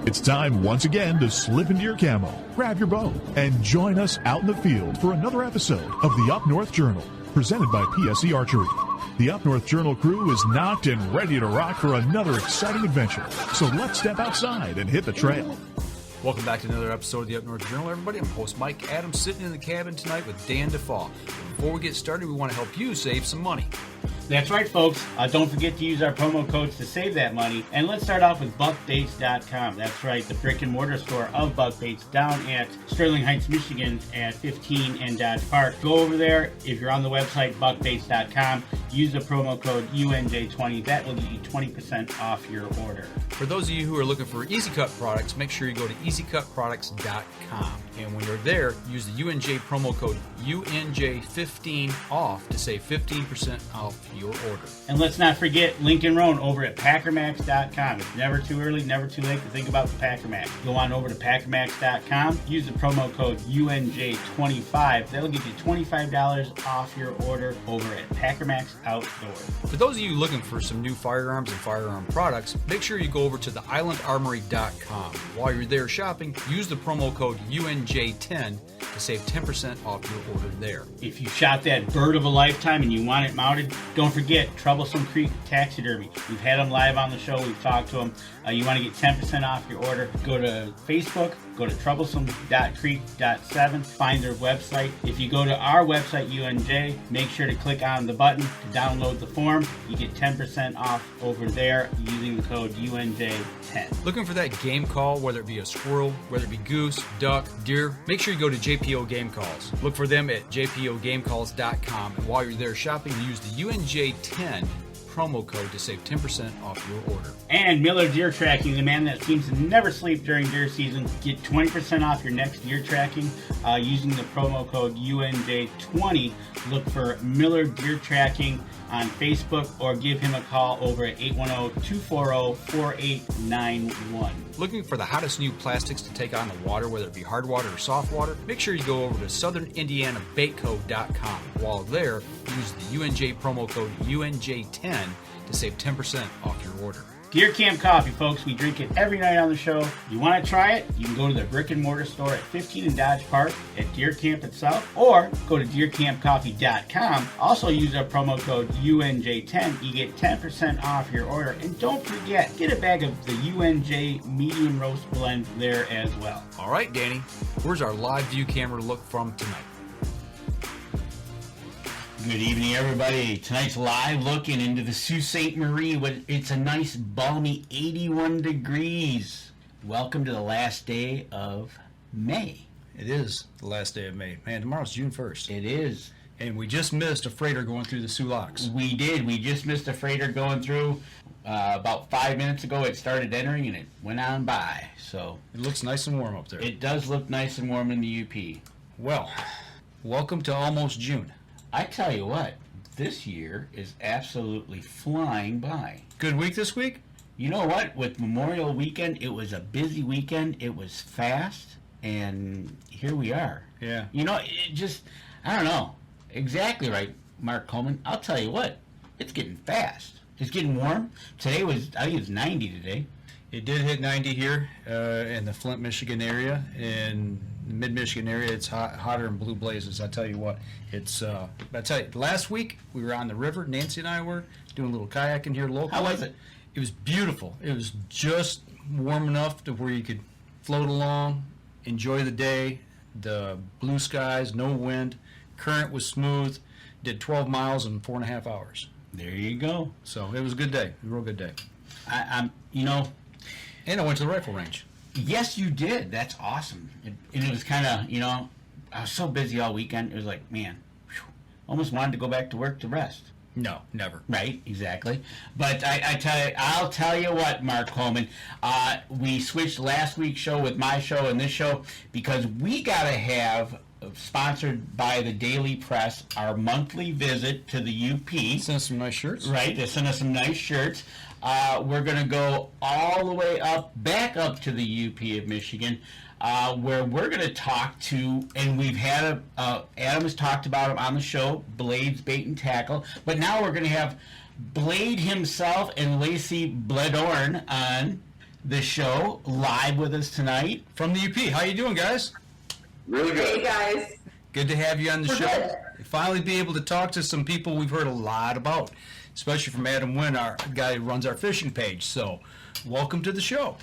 It's time once again to slip into your camo, grab your bow, and join us out in the field for another episode of the Up North Journal, presented by PSE Archery. The Up North Journal crew is knocked and ready to rock for another exciting adventure, so let's step outside and hit the trail. Welcome back to another episode of the Up North Journal, everybody. I'm host Mike Adams, sitting in the cabin tonight with Dan DeFaw. Before we get started, we want to help you save some money. That's right, folks. Don't forget to use our promo codes to save that money. And let's start off with buckbaits.com. That's right, the brick and mortar store of Buck Baits down at Sterling Heights, Michigan at 15 and Dodge Park. Go over there. If you're on the website, buckbaits.com, use the promo code UNJ20. That will get you 20% off your order. For those of you who are looking for Easy Cut products, make sure you go to easycutproducts.com. And when you're there, use the UNJ promo code UNJ15 off to save 15% off your order. And let's not forget Lincoln Roan over at packermax.com. It's never too early, never too late to think about the Packer Max. Go on over to packermax.com, use the promo code UNJ25. That'll get you $25 off your order over at Packer Max Outdoors. For those of you looking for some new firearms and firearm products, make sure you go over to theislandarmory.com. While you're there shopping, use the promo code UNJ10 to save 10% off your order there. If you shot that bird of a lifetime and you want it mounted, don't forget Troublesome Creek Taxidermy. We've had them live on the show. We've talked to them. You want to get 10% off your order, go to Facebook, go to troublesome.creek.7, find their website. If you go to our website, UNJ, make sure to click on the button to download the form. You get 10% off over there using the code UNJ10. Looking for that game call, whether it be a squirrel, whether it be goose, duck, deer, make sure you go to JPO Game Calls. Look for them at jpogamecalls.com, and while you're there shopping, use the UNJ10 promo code to save 10% off your order. And Miller Deer Tracking, the man that seems to never sleep during deer season. Get 20% off your next deer tracking using the promo code UNJ20. Look for Miller Deer Tracking on Facebook or give him a call over at 810-240-4891. Looking for the hottest new plastics to take on the water, whether it be hard water or soft water? Make sure you go over to southernindianabaitco.com. While there, use the UNJ promo code UNJ10 to save 10% off your order. Deer Camp Coffee, folks. We drink it every night on the show. You want to try it? You can go to the brick and mortar store at 15 and Dodge Park at Deer Camp itself, or go to deercampcoffee.com. Also use our promo code UNJ10. You get 10% off your order. And don't forget, get a bag of the UNJ medium roast blend there as well. All right, Danny, where's our live view camera look from tonight? Good evening, everybody. Tonight's live looking into the Sault Ste. Marie. It's a nice, balmy 81 degrees. Welcome to the last day of May. It is the last day of May. Man, tomorrow's June 1st. It is. And we just missed a freighter going through the Soo Locks. We did. We just missed a freighter going through. About 5 minutes ago, it started entering, and it went on by. So it looks nice and warm up there. It does look nice and warm in the UP. Well, welcome to almost June. I tell you what, this year is absolutely flying by. Good week this week? You know what? With Memorial Weekend, it was a busy weekend. It was fast, and here we are. Yeah. You know, it just, I don't know. Exactly right, Mark Coleman. I'll tell you what, it's getting fast. It's getting warm. Today was, I think it was 90 today. It did hit 90 here in the Flint, Michigan area. In the mid-Michigan area, it's hotter than blue blazes. I tell you what, it's. I tell you, last week we were on the river. Nancy and I were doing a little kayaking here locally. How was it? It was beautiful. It was just warm enough to where you could float along, enjoy the day. The blue skies, no wind, current was smooth. Did 12 miles in 4.5 hours. There you go. So it was a good day, a real good day. I'm, you know. And I went to the rifle range. Yes, you did. That's awesome. And it was kind of, you know, I was so busy all weekend. It was like, man, whew, almost wanted to go back to work to rest. No, never. Right, exactly. But I'll tell you what, Mark Coleman, we switched last week's show with my show and this show because we got to have, sponsored by the Daily Press, our monthly visit to the UP. Send us some nice shirts. Right, they sent us some nice shirts. We're going to go all the way back up to the UP of Michigan, where we're going to talk to, and we've had Adam has talked about him on the show, Blade's Bait and Tackle, but now we're going to have Blade himself and Lacy Bledorn on the show live with us tonight from the UP. How you doing, guys? Really good. Hey, guys. Good to have you on the We're show. good. Finally be able to talk to some people we've heard a lot about, especially from Adam Wynn, our guy who runs our fishing page. So, welcome to the show.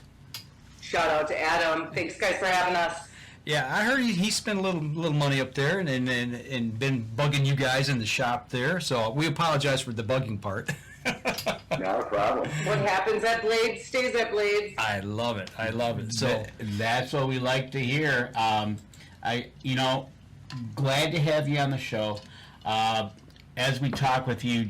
Shout out to Adam. Thanks, guys, for having us. Yeah, I heard he spent a little money up there and been bugging you guys in the shop there. So we apologize for the bugging part. Not a problem. What happens at Blades stays at Blades. I love it. I love it. So that's what we like to hear. Glad to have you on the show. As we talk with you,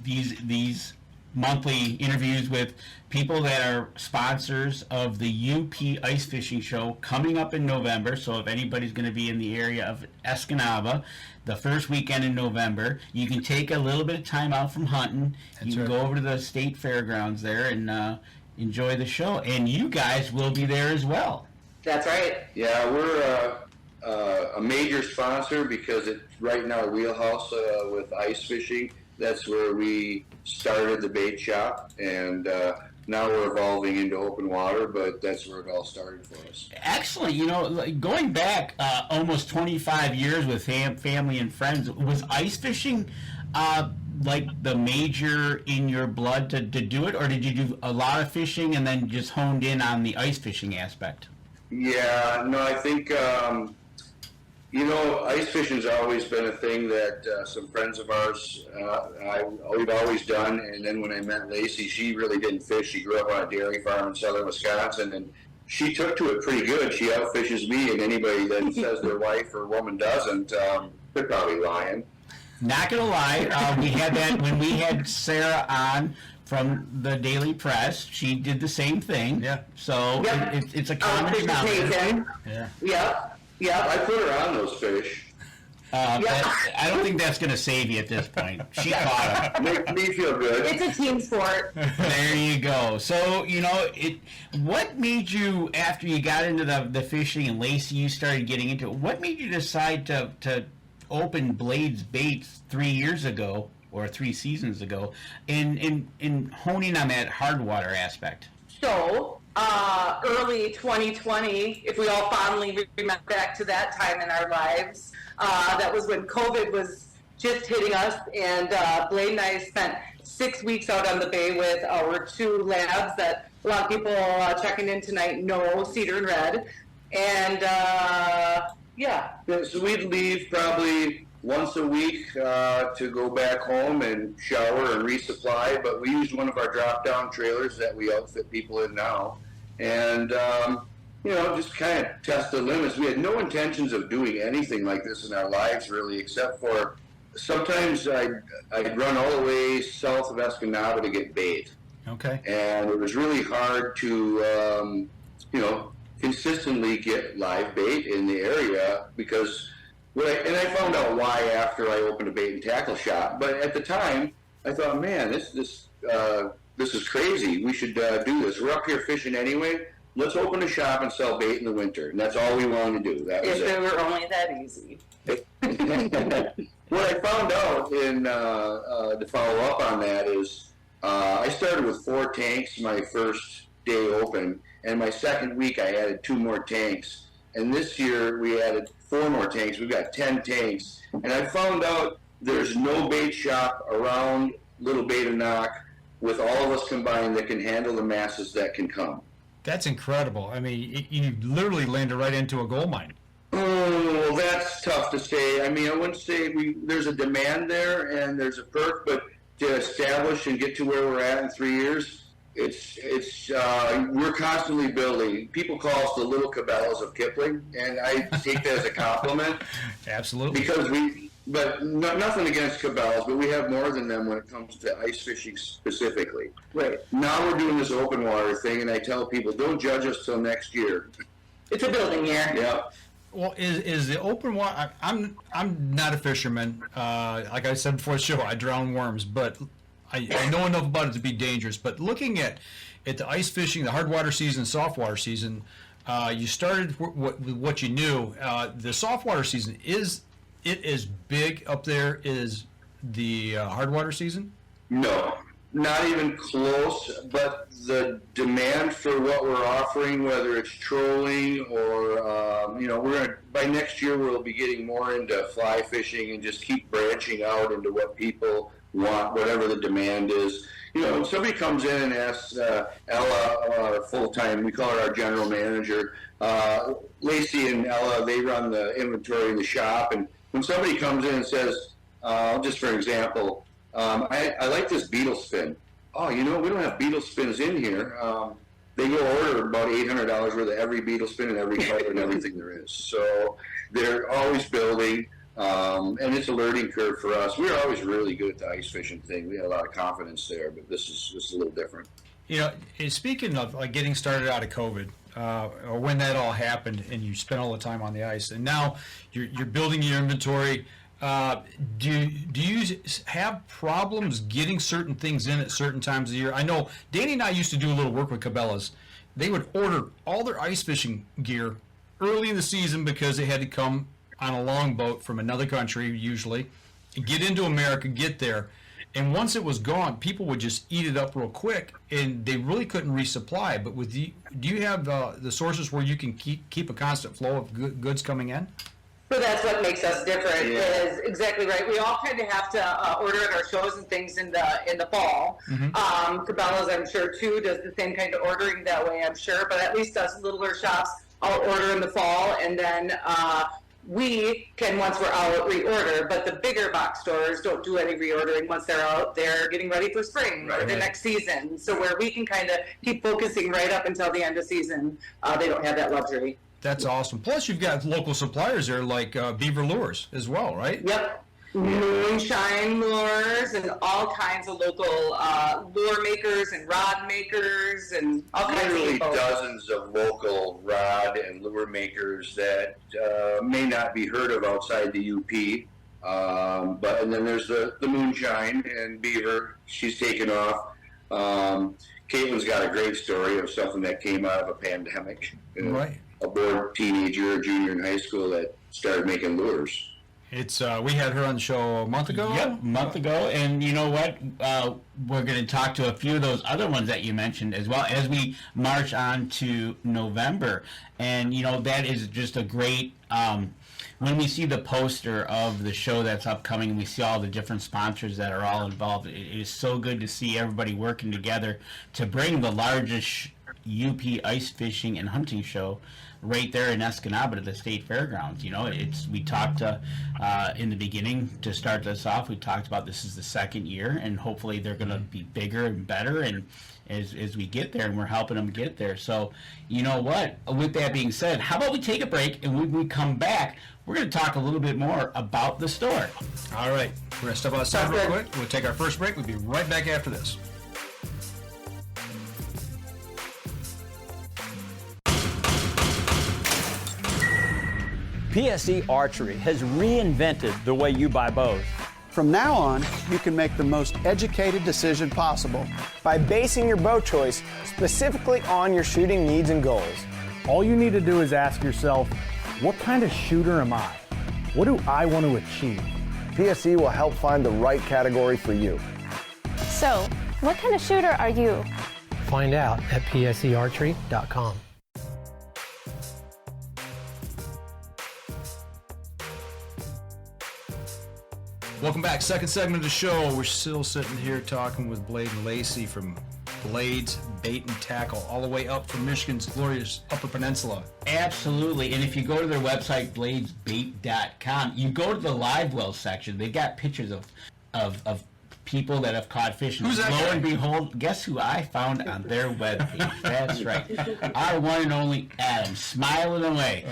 these monthly interviews with people that are sponsors of the UP Ice Fishing Show coming up in November. So if anybody's going to be in the area of Escanaba, the first weekend in November, you can take a little bit of time out from hunting. You can go over to the state fairgrounds there and enjoy the show. And you guys will be there as well. That's right. Yeah, we're a major sponsor because it's right in our wheelhouse with ice fishing. That's where we started the bait shop, and now we're evolving into open water, but that's where it all started for us. Excellent. Going back almost 25 years with family and friends, was ice fishing like the major in your blood to do it, or did you do a lot of fishing and then just honed in on the ice fishing aspect? Yeah, no, I think, ice fishing's always been a thing that some friends of ours, we've always done. And then when I met Lacy, she really didn't fish. She grew up on a dairy farm in southern Wisconsin, and she took to it pretty good. She outfishes me, and anybody that says their wife or woman doesn't, they're probably lying. Not gonna lie, we had that when we had Sarah on from the Daily Press. She did the same thing. Yeah. So Yep. it's a common Fish is amazing. yeah. Yep. Yep. I put her on those fish. I don't think that's going to save you at this point. She caught him. Make me feel good. It's a team sport. There you go. So, what made you, after you got into the fishing and Lacy, you started getting into it, what made you decide to open Blades Baits 3 years ago, or 3 seasons ago, in honing on that hard water aspect? So, early 2020, if we all fondly remember back to that time in our lives, that was when COVID was just hitting us, and Blade and I spent 6 weeks out on the bay with our 2 labs that a lot of people checking in tonight know, Cedar and Red. And, yeah. So we'd leave probably once a week to go back home and shower and resupply, but we used one of our drop-down trailers that we outfit people in now, and just kind of test the limits. We had no intentions of doing anything like this in our lives, really, except for sometimes I'd run all the way south of Escanaba to get bait. Okay. And it was really hard to, consistently get live bait in the area because, and I found out why after I opened a bait and tackle shop. But at the time, I thought, man, this is crazy. We should do this. We're up here fishing anyway. Let's open a shop and sell bait in the winter. And that's all we wanted to do. That was if it. it were only that easy. What I found out to follow up on that is I started with 4 tanks my first day open, and my second week I added 2 more tanks. And this year we added 4 more tanks. We've got 10 tanks. And I found out there's no bait shop around Little Bait and Knock with all of us combined that can handle the masses that can come. That's incredible. I mean, you literally landed right into a gold mine. Oh, that's tough to say. I mean, I wouldn't say there's a demand there and there's a perk, but to establish and get to where we're at in 3 years, we're constantly building. People call us the little Cabela's of Kipling, and I take that as a compliment. Absolutely. Because nothing against Cabela's, but we have more than them when it comes to ice fishing specifically. Right. Now we're doing this open water thing, and I tell people, don't judge us till next year. It's a building year. Yeah. Well, is the open water? I'm not a fisherman. Like I said before the show, I drown worms, but I know enough about it to be dangerous. But looking at the ice fishing, the hard water season, soft water season, you started with what you knew. The soft water season is big up there. Is the hard water season? No, Not even close, but the demand for what we're offering, whether it's trolling or, we're going to, by next year, we'll be getting more into fly fishing and just keep branching out into what people want, whatever the demand is. When somebody comes in and asks Ella, our full-time, we call her our general manager, Lacy and Ella, they run the inventory in the shop, and when somebody comes in and says, just for example, I like this beetle spin. Oh, we don't have beetle spins in here. They go order about $800 worth of every beetle spin and every color and everything there is. So they're always building, and it's a learning curve for us. We were always really good at the ice fishing thing. We had a lot of confidence there, but this is a little different. Speaking of like getting started out of COVID, or when that all happened, and you spent all the time on the ice, and now you're building your inventory. Do you have problems getting certain things in at certain times of the year? I know Danny and I used to do a little work with Cabela's. They would order all their ice fishing gear early in the season because they had to come on a longboat from another country usually, and get into America, get there. And once it was gone, people would just eat it up real quick, and they really couldn't resupply. But do you have the sources where you can keep a constant flow of goods coming in? So that's what makes us different. Yeah. Is exactly right. We all kind of have to order at our shows and things in the fall. Mm-hmm. Cabela's, I'm sure too, does the same kind of ordering that way. I'm sure, but at least us littler shops all order in the fall, and then we can, once we're out, reorder. But the bigger box stores don't do any reordering once they're out. They're getting ready for spring or the next season. So where we can kind of keep focusing right up until the end of season, they don't have that luxury. That's awesome. Plus, you've got local suppliers there like Beaver Lures as well, right? Yep. Moonshine lures and all kinds of local lure makers and rod makers and all kinds of Literally people. dozens of local rod and lure makers that may not be heard of outside the UP. And then there's the Moonshine and Beaver. She's taken off. Caitlin's got a great story of something that came out of a pandemic. Right. A bored teenager or junior in high school that started making lures. It's we had her on the show a month ago. Yep, a month ago. And you know what? We're going to talk to a few of those other ones that you mentioned as well as we march on to November. And, that is just a great... when we see the poster of the show that's upcoming and we see all the different sponsors that are all involved, it is so good to see everybody working together to bring the largest UP ice fishing and hunting show right there in Escanaba to the state fairgrounds. We talked in the beginning to start this off. We talked about this is the second year, and hopefully they're going to be bigger and better. And as we get there, and we're helping them get there. So, you know what? With that being said, how about we take a break, and when we come back, we're going to talk a little bit more about the store. All right, we're going to step outside real quick. We'll take our first break. We'll be right back after this. PSE Archery has reinvented the way you buy bows. From now on, you can make the most educated decision possible by basing your bow choice specifically on your shooting needs and goals. All you need to do is ask yourself, what kind of shooter am I? What do I want to achieve? PSE will help find the right category for you. So, what kind of shooter are you? Find out at psearchery.com. Welcome back. Second segment of the show. We're still sitting here talking with Blade and Lacy from Blades, Bait and Tackle, all the way up from Michigan's glorious Upper Peninsula. Absolutely. And if you go to their website, bladesbait.com, you go to the live well section. They got pictures of people that have caught fish. Who's that Lo guy? and behold, guess who I found on their webpage? That's right. Our one and only Adam, smiling away.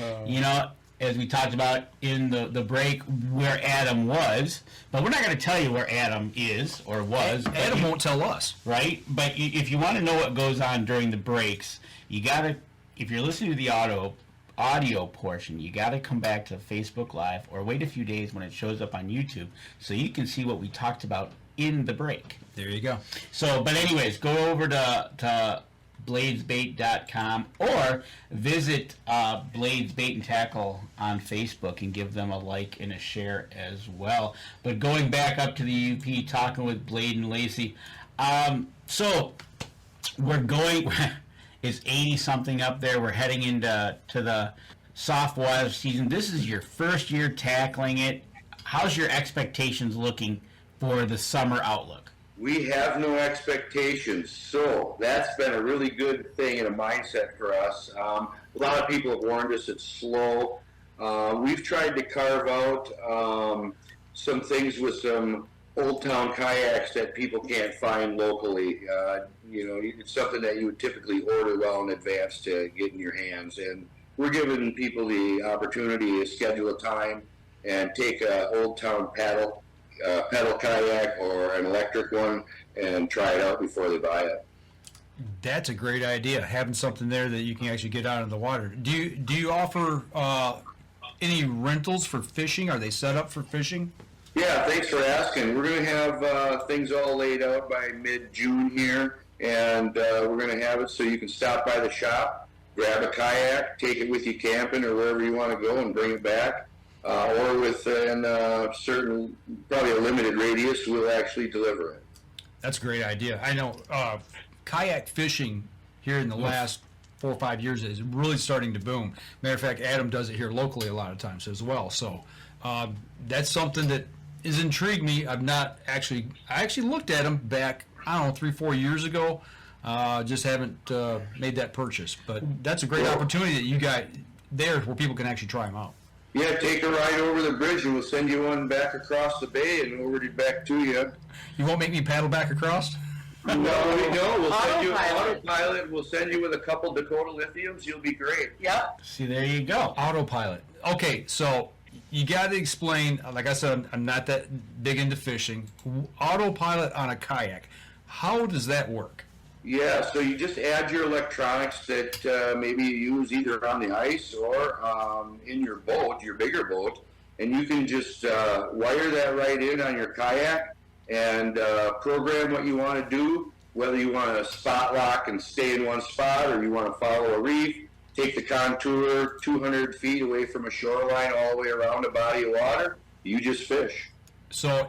As we talked about in the break, where Adam was, but we're not going to tell you where Adam is or was. Adam won't tell us. Right? But if you want to know what goes on during the breaks, you got to, if you're listening to the audio portion, you got to come back to Facebook Live or wait a few days when it shows up on YouTube so you can see what we talked about in the break. There you go. So, but anyways, go over to bladesbait.com or visit Blades Bait and Tackle on Facebook and give them a like and a share as well. But going back up to the UP, talking with Blade and Lacy, So we're going. It's 80-something up there. We're heading into the soft water season. This is your first year tackling it. How's your expectations looking for the summer outlook? We have no expectations, so that's been a really good thing and a mindset for us. A lot of people have warned us it's slow. We've tried to carve out some things with some Old Town kayaks that people can't find locally. It's something that you would typically order well in advance to get in your hands. And we're giving people the opportunity to schedule a time and take a Old Town pedal kayak or an electric one and try it out before they buy it. That's a great idea, having something there that you can actually get out in the water. Do you offer any rentals for fishing? Are they set up for fishing? Yeah, thanks for asking. We're going to have things all laid out by mid-June here, and we're going to have it so you can stop by the shop, grab a kayak, take it with you camping or wherever you want to go and bring it back. Or within certain, probably a limited radius, we'll actually deliver it. That's a great idea. I know kayak fishing here in the last 4 or 5 years is really starting to boom. Matter of fact, Adam does it here locally a lot of times as well. So that's something that has intrigued me. I actually looked at them back, 3-4 years ago. Just haven't made that purchase. But that's a great opportunity that you got there where people can actually try them out. Yeah, take a ride over the bridge and we'll send you one back across the bay and over back to you. You won't make me paddle back across? No, we'll send you an autopilot. We'll send you with a couple Dakota lithiums. You'll be great. Yep. See, there you go. Autopilot. Okay, so you got to explain, like I said, I'm not that big into fishing. Autopilot on a kayak, how does that work? Yeah, so you just add your electronics that maybe you use either on the ice or in your boat, your bigger boat, and you can just wire that right in on your kayak and program what you want to do, whether you want to spot lock and stay in one spot or you want to follow a reef, take the contour 200 feet away from a shoreline all the way around a body of water, you just fish. So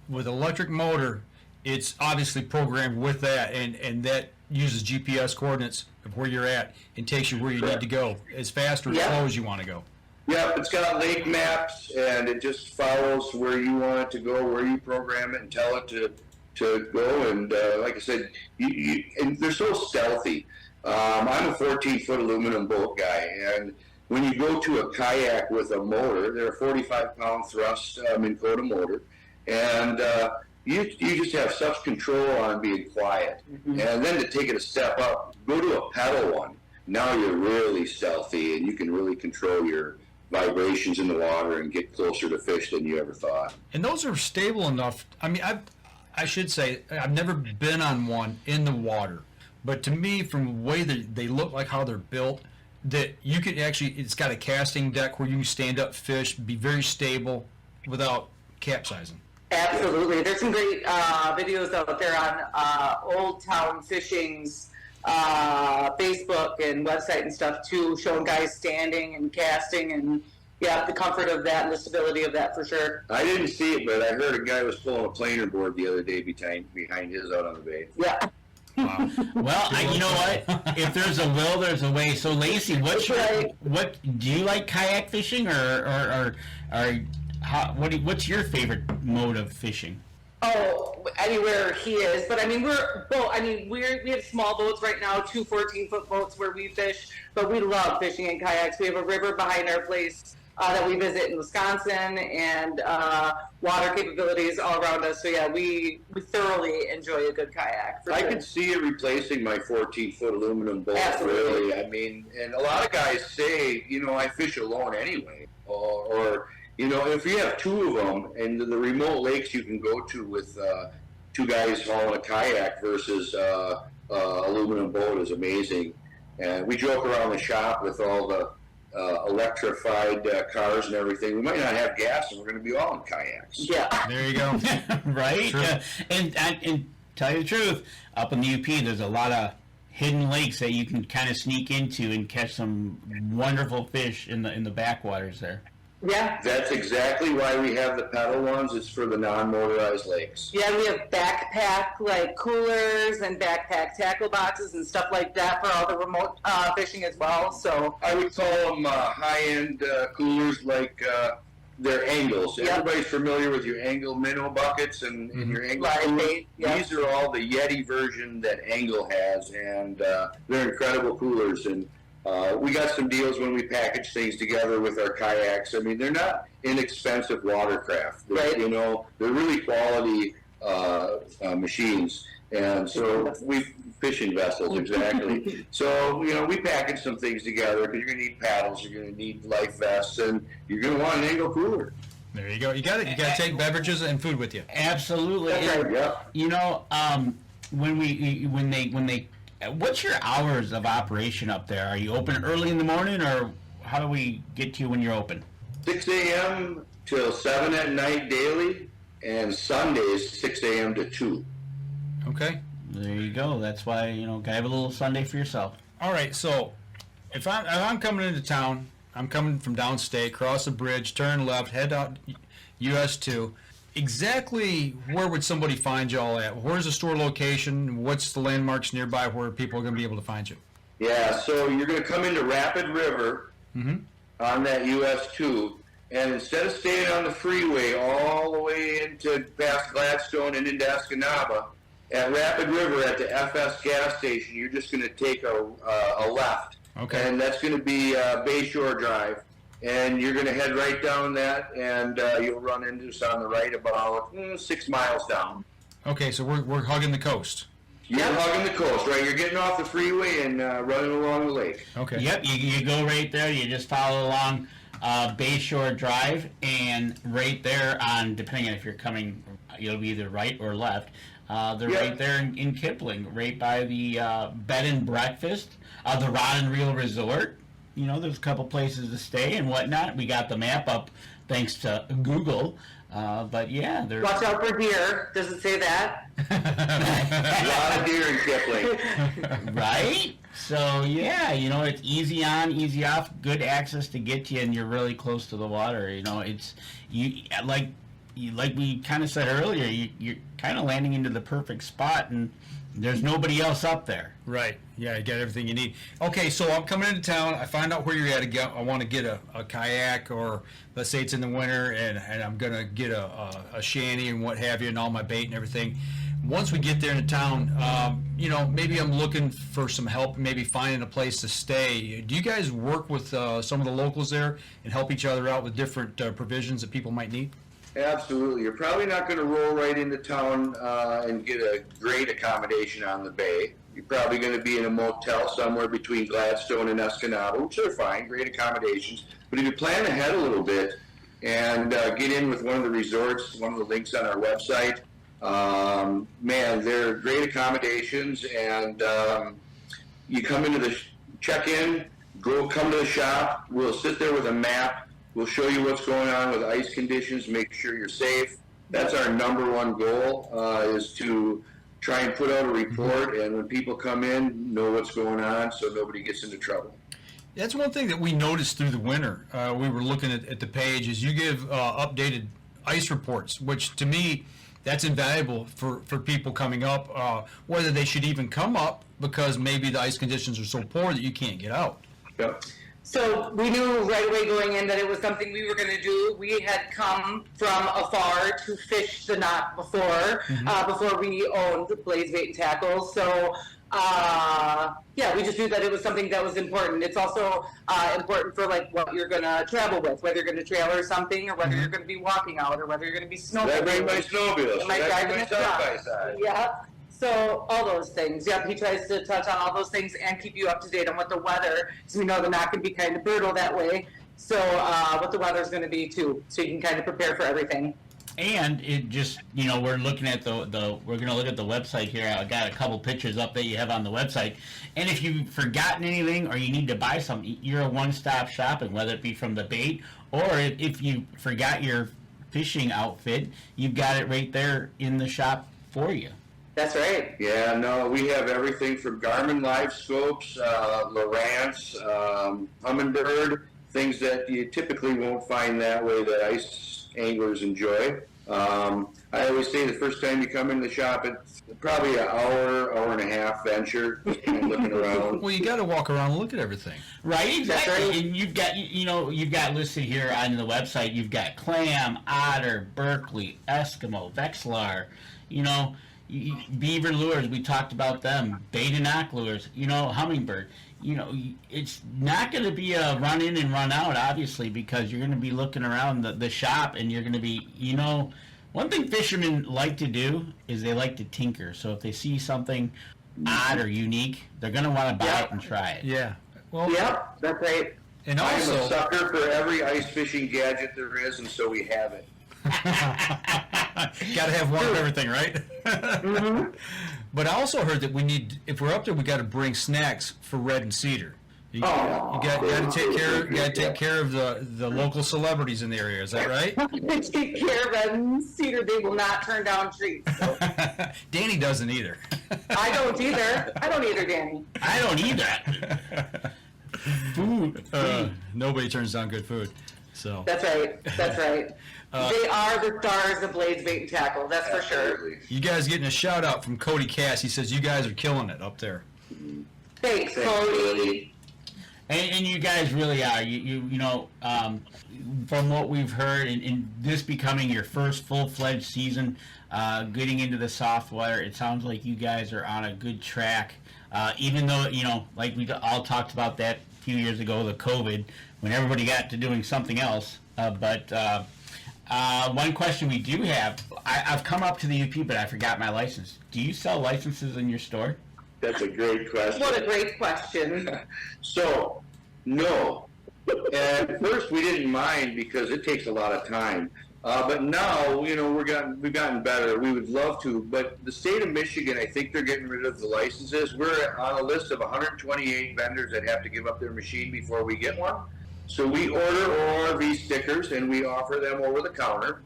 with electric motor, it's obviously programmed with that, and that uses GPS coordinates of where you're at and takes you where you need to go, as fast or as slow as you want to go. Yeah, it's got lake maps, and it just follows where you want it to go, where you program it and tell it to go. And like I said, and they're so stealthy. I'm a 14-foot aluminum boat guy, and when you go to a kayak with a motor, they're a 45-pound thrust Minn Kota motor, and you just have such control on being quiet. Mm-hmm. And then to take it a step up, go to a pedal one. Now you're really stealthy, and you can really control your vibrations in the water and get closer to fish than you ever thought. And those are stable enough. I mean, I should say, I've never been on one in the water. But to me, from the way that they look, like how they're built, that you could actually, it's got a casting deck where you can stand up, fish, be very stable without capsizing. Absolutely. There's some great videos out there on Old Town Fishing's Facebook and website and stuff too, showing guys standing and casting, and the comfort of that and the stability of that for sure. I didn't see it, but I heard a guy was pulling a planer board the other day behind his out on the bay. Yeah. Wow. Well, you know what? If there's a will, there's a way. So, Lacy, what do you like kayak fishing, or what's your favorite mode of fishing? Oh, anywhere he is. But I mean, we have small boats right now, 2 14-foot boats where we fish, but we love fishing in kayaks. We have a river behind our place that we visit in Wisconsin, and water capabilities all around us. So yeah, we thoroughly enjoy a good kayak. I could see it replacing my 14-foot aluminum boat. Absolutely. Really. I mean, and a lot of guys say, I fish alone anyway, or if you have 2 of them, and the remote lakes you can go to with 2 guys hauling a kayak versus aluminum boat is amazing. And we joke around the shop with all the electrified cars and everything. We might not have gas, and we're going to be all in kayaks. Yeah. There you go. Right? And tell you the truth, up in the UP, there's a lot of hidden lakes that you can kind of sneak into and catch some wonderful fish in the backwaters there. Yeah. That's exactly why we have the pedal ones. It's for the non-motorized lakes. Yeah, we have backpack like coolers and backpack tackle boxes and stuff like that for all the remote fishing as well. So I would call them high-end coolers, like they're angles. Yep. Everybody's familiar with your angle minnow buckets and your angle coolers. Yep. These are all the Yeti version that Angle has, and they're incredible coolers. And we got some deals when we package things together with our kayaks. I mean, they're not inexpensive watercraft. Right. You know, they're really quality machines. And so fishing vessels, exactly. So, you know, we package some things together because you're going to need paddles, you're going to need life vests, and you're going to want an Angle cooler. There you go. You got to take beverages and food with you. Absolutely. Right, yeah. You know, when they what's your hours of operation up there? Are you open early in the morning, or how do we get to you when you're open? 6 a.m. till 7 at night daily, and Sundays 6 a.m. to 2. Okay. There you go. That's why, you know, gotta have a little Sunday for yourself. All right. So if I'm coming into town, I'm coming from downstate, cross the bridge, turn left, head out US 2. Exactly where would somebody find y'all at? Where's the store location? What's the landmarks nearby where people are going to be able to find you? Yeah, so you're going to come into Rapid River on that US 2, and instead of staying on the freeway all the way into past Gladstone and into Escanaba, at Rapid River at the FS gas station, you're just going to take a left. Okay. And that's going to be Bayshore Drive. And you're going to head right down that, and you'll run into us on the right about 6 miles down. Okay, so we're hugging the coast. You're hugging the coast, right? You're getting off the freeway and running along the lake. Okay. Yep, you go right there. You just follow along Bayshore Drive, and right there on, depending on if you're coming, you'll be either right or left. They're right there in Kipling, right by the bed and breakfast, the Rod and Reel Resort. You know, there's a couple places to stay and whatnot. We got the map up thanks to Google. But yeah, there's... Watch out for deer. Does it say that? A lot of deer in Kipling. Right? So yeah, you know, it's easy on, easy off, good access to get to you, and you're really close to the water. You know, it's like we kind of said earlier, you're kind of landing into the perfect spot, and there's nobody else up there. Right. Yeah, you got everything you need. Okay, so I'm coming into town. I find out where you're at. I want to get a kayak, or let's say it's in the winter, and I'm going to get a shanty and what have you, and all my bait and everything. Once we get there into town, you know, maybe I'm looking for some help, maybe finding a place to stay. Do you guys work with some of the locals there and help each other out with different provisions that people might need? Absolutely. You're probably not going to roll right into town and get a great accommodation on the bay. You're probably going to be in a motel somewhere between Gladstone and Escanaba, which are fine, great accommodations. But if you plan ahead a little bit and get in with one of the resorts, one of the links on our website, man, they're great accommodations. And you come into the check-in, come to the shop. We'll sit there with a map. We'll show you what's going on with ice conditions, make sure you're safe. That's our number one goal, is to try and put out a report, and when people come in, know what's going on so nobody gets into trouble. That's one thing that we noticed through the winter. We were looking at the page, is you give updated ice reports, which to me, that's invaluable for people coming up, whether they should even come up because maybe the ice conditions are so poor that you can't get out. Yep. So we knew right away going in that it was something we were going to do. We had come from afar to fish the knot before, before we owned Blaze Bait and Tackle. So, yeah, we just knew that it was something that was important. It's also important for like what you're going to travel with, whether you're going to trailer something, or whether you're going to be walking out, or whether you're going to be snowmobiling. Should I bring my snowmobile? Should I bring my side-by-side? Yeah. So all those things. Yep, he tries to touch on all those things and keep you up to date on what the weather, so we know the knot can be kind of brutal that way. So what the weather's going to be too, so you can kind of prepare for everything. And it just, you know, we're looking at we're going to look at the website here. I got a couple pictures up that you have on the website. And if you've forgotten anything or you need to buy something, you're a one-stop shopping, whether it be from the bait, or if you forgot your fishing outfit, you've got it right there in the shop for you. That's right. Yeah, no, we have everything from Garmin Live Scopes, Lowrance, Humminbird, things that you typically won't find that way that ice anglers enjoy. I always say the first time you come in the shop, it's probably an hour and a half venture and looking around. Well, you got to walk around and look at everything. Right, exactly. And you've got, you've got listed here on the website, you've got clam, otter, Berkeley, Eskimo, Vexilar, beaver lures, we talked about them, bait and knock lures, hummingbird. It's not going to be a run in and run out, obviously, because you're going to be looking around the shop and you're going to be, one thing fishermen like to do is they like to tinker. So if they see something odd or unique, they're going to want to buy it and try it. Yeah. Well, yep, that's right. And also, I'm a sucker for every ice fishing gadget there is, and so we have it. Got to have one of everything, right? Mm-hmm. But I also heard that if we're up there, we got to bring snacks for Red and Cedar. You got to take care of the local celebrities in the area. Is that right? Take care of Red and Cedar. They will not turn down treats. So. Danny doesn't either. I don't either. Danny. I don't either. Food. Nobody turns down good food. So that's right. They are the stars of Blade's Bait and Tackle. That's for sure. You guys getting a shout out from Cody Cass. He says you guys are killing it up there. Thanks, Cody. And you guys really are. From what we've heard, in this becoming your first full-fledged season, getting into the soft water, it sounds like you guys are on a good track. Even though, like we all talked about that a few years ago, the COVID, when everybody got to doing something else. But one question we do have, I've come up to the UP, but I forgot my license. Do you sell licenses in your store? That's a great question. What a great question. So, no. At first, we didn't mind because it takes a lot of time. But now, we've gotten better. We would love to. But the state of Michigan, I think they're getting rid of the licenses. We're on a list of 128 vendors that have to give up their machine before we get one. So we order ORV stickers, and we offer them over the counter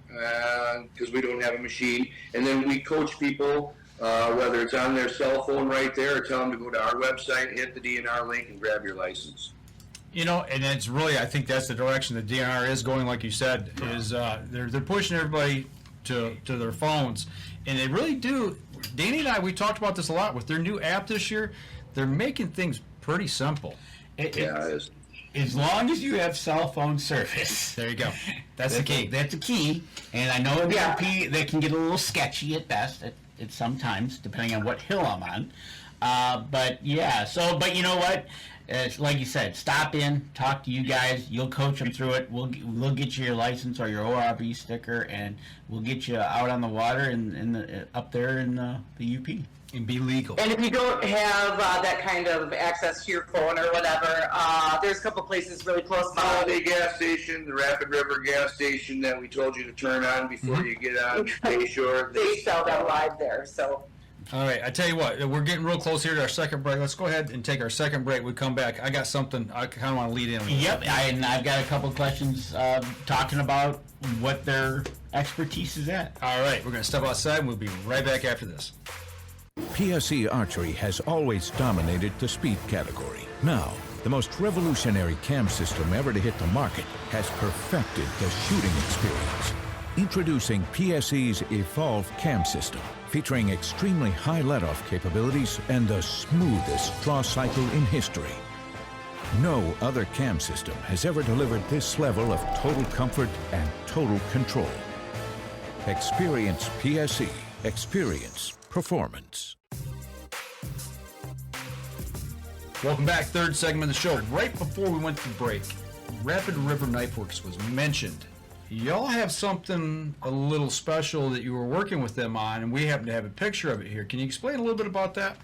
because we don't have a machine. And then we coach people, whether it's on their cell phone right there or tell them to go to our website, hit the DNR link, and grab your license. And it's really, I think that's the direction the DNR is going, like you said, is they're pushing everybody to their phones. And they really do. Danny and I, we talked about this a lot. With their new app this year, they're making things pretty simple. It is. As long as you have cell phone service. There you go. That's the key. That's the key. And I know in the UP they can get a little sketchy at best at sometimes, depending on what hill I'm on. But you know what? Like you said, stop in, talk to you guys. You'll coach them through it. We'll get you your license or your ORV sticker, and we'll get you out on the water and up there in the UP. And be legal. And if you don't have that kind of access to your phone or whatever, there's a couple places really close by. Holiday gas station, the Rapid River gas station that we told you to turn on before you get on Bayshore. They sell that live there, so. All right, I tell you what, we're getting real close here to our second break. Let's go ahead and take our second break. We come back. I got something I kind of want to lead in with. Yep, I've got a couple of questions talking about what their expertise is at. All right, we're going to step outside, and we'll be right back after this. PSE Archery has always dominated the speed category. Now, the most revolutionary cam system ever to hit the market has perfected the shooting experience. Introducing PSE's Evolve Cam System, featuring extremely high let-off capabilities and the smoothest draw cycle in history. No other cam system has ever delivered this level of total comfort and total control. Experience PSE. Experience performance. Welcome back. Third segment of the show. Right before we went to break, Rapid River Knife Works was mentioned. Y'all have something a little special that you were working with them on, and we happen to have a picture of it here. Can you explain a little bit about that?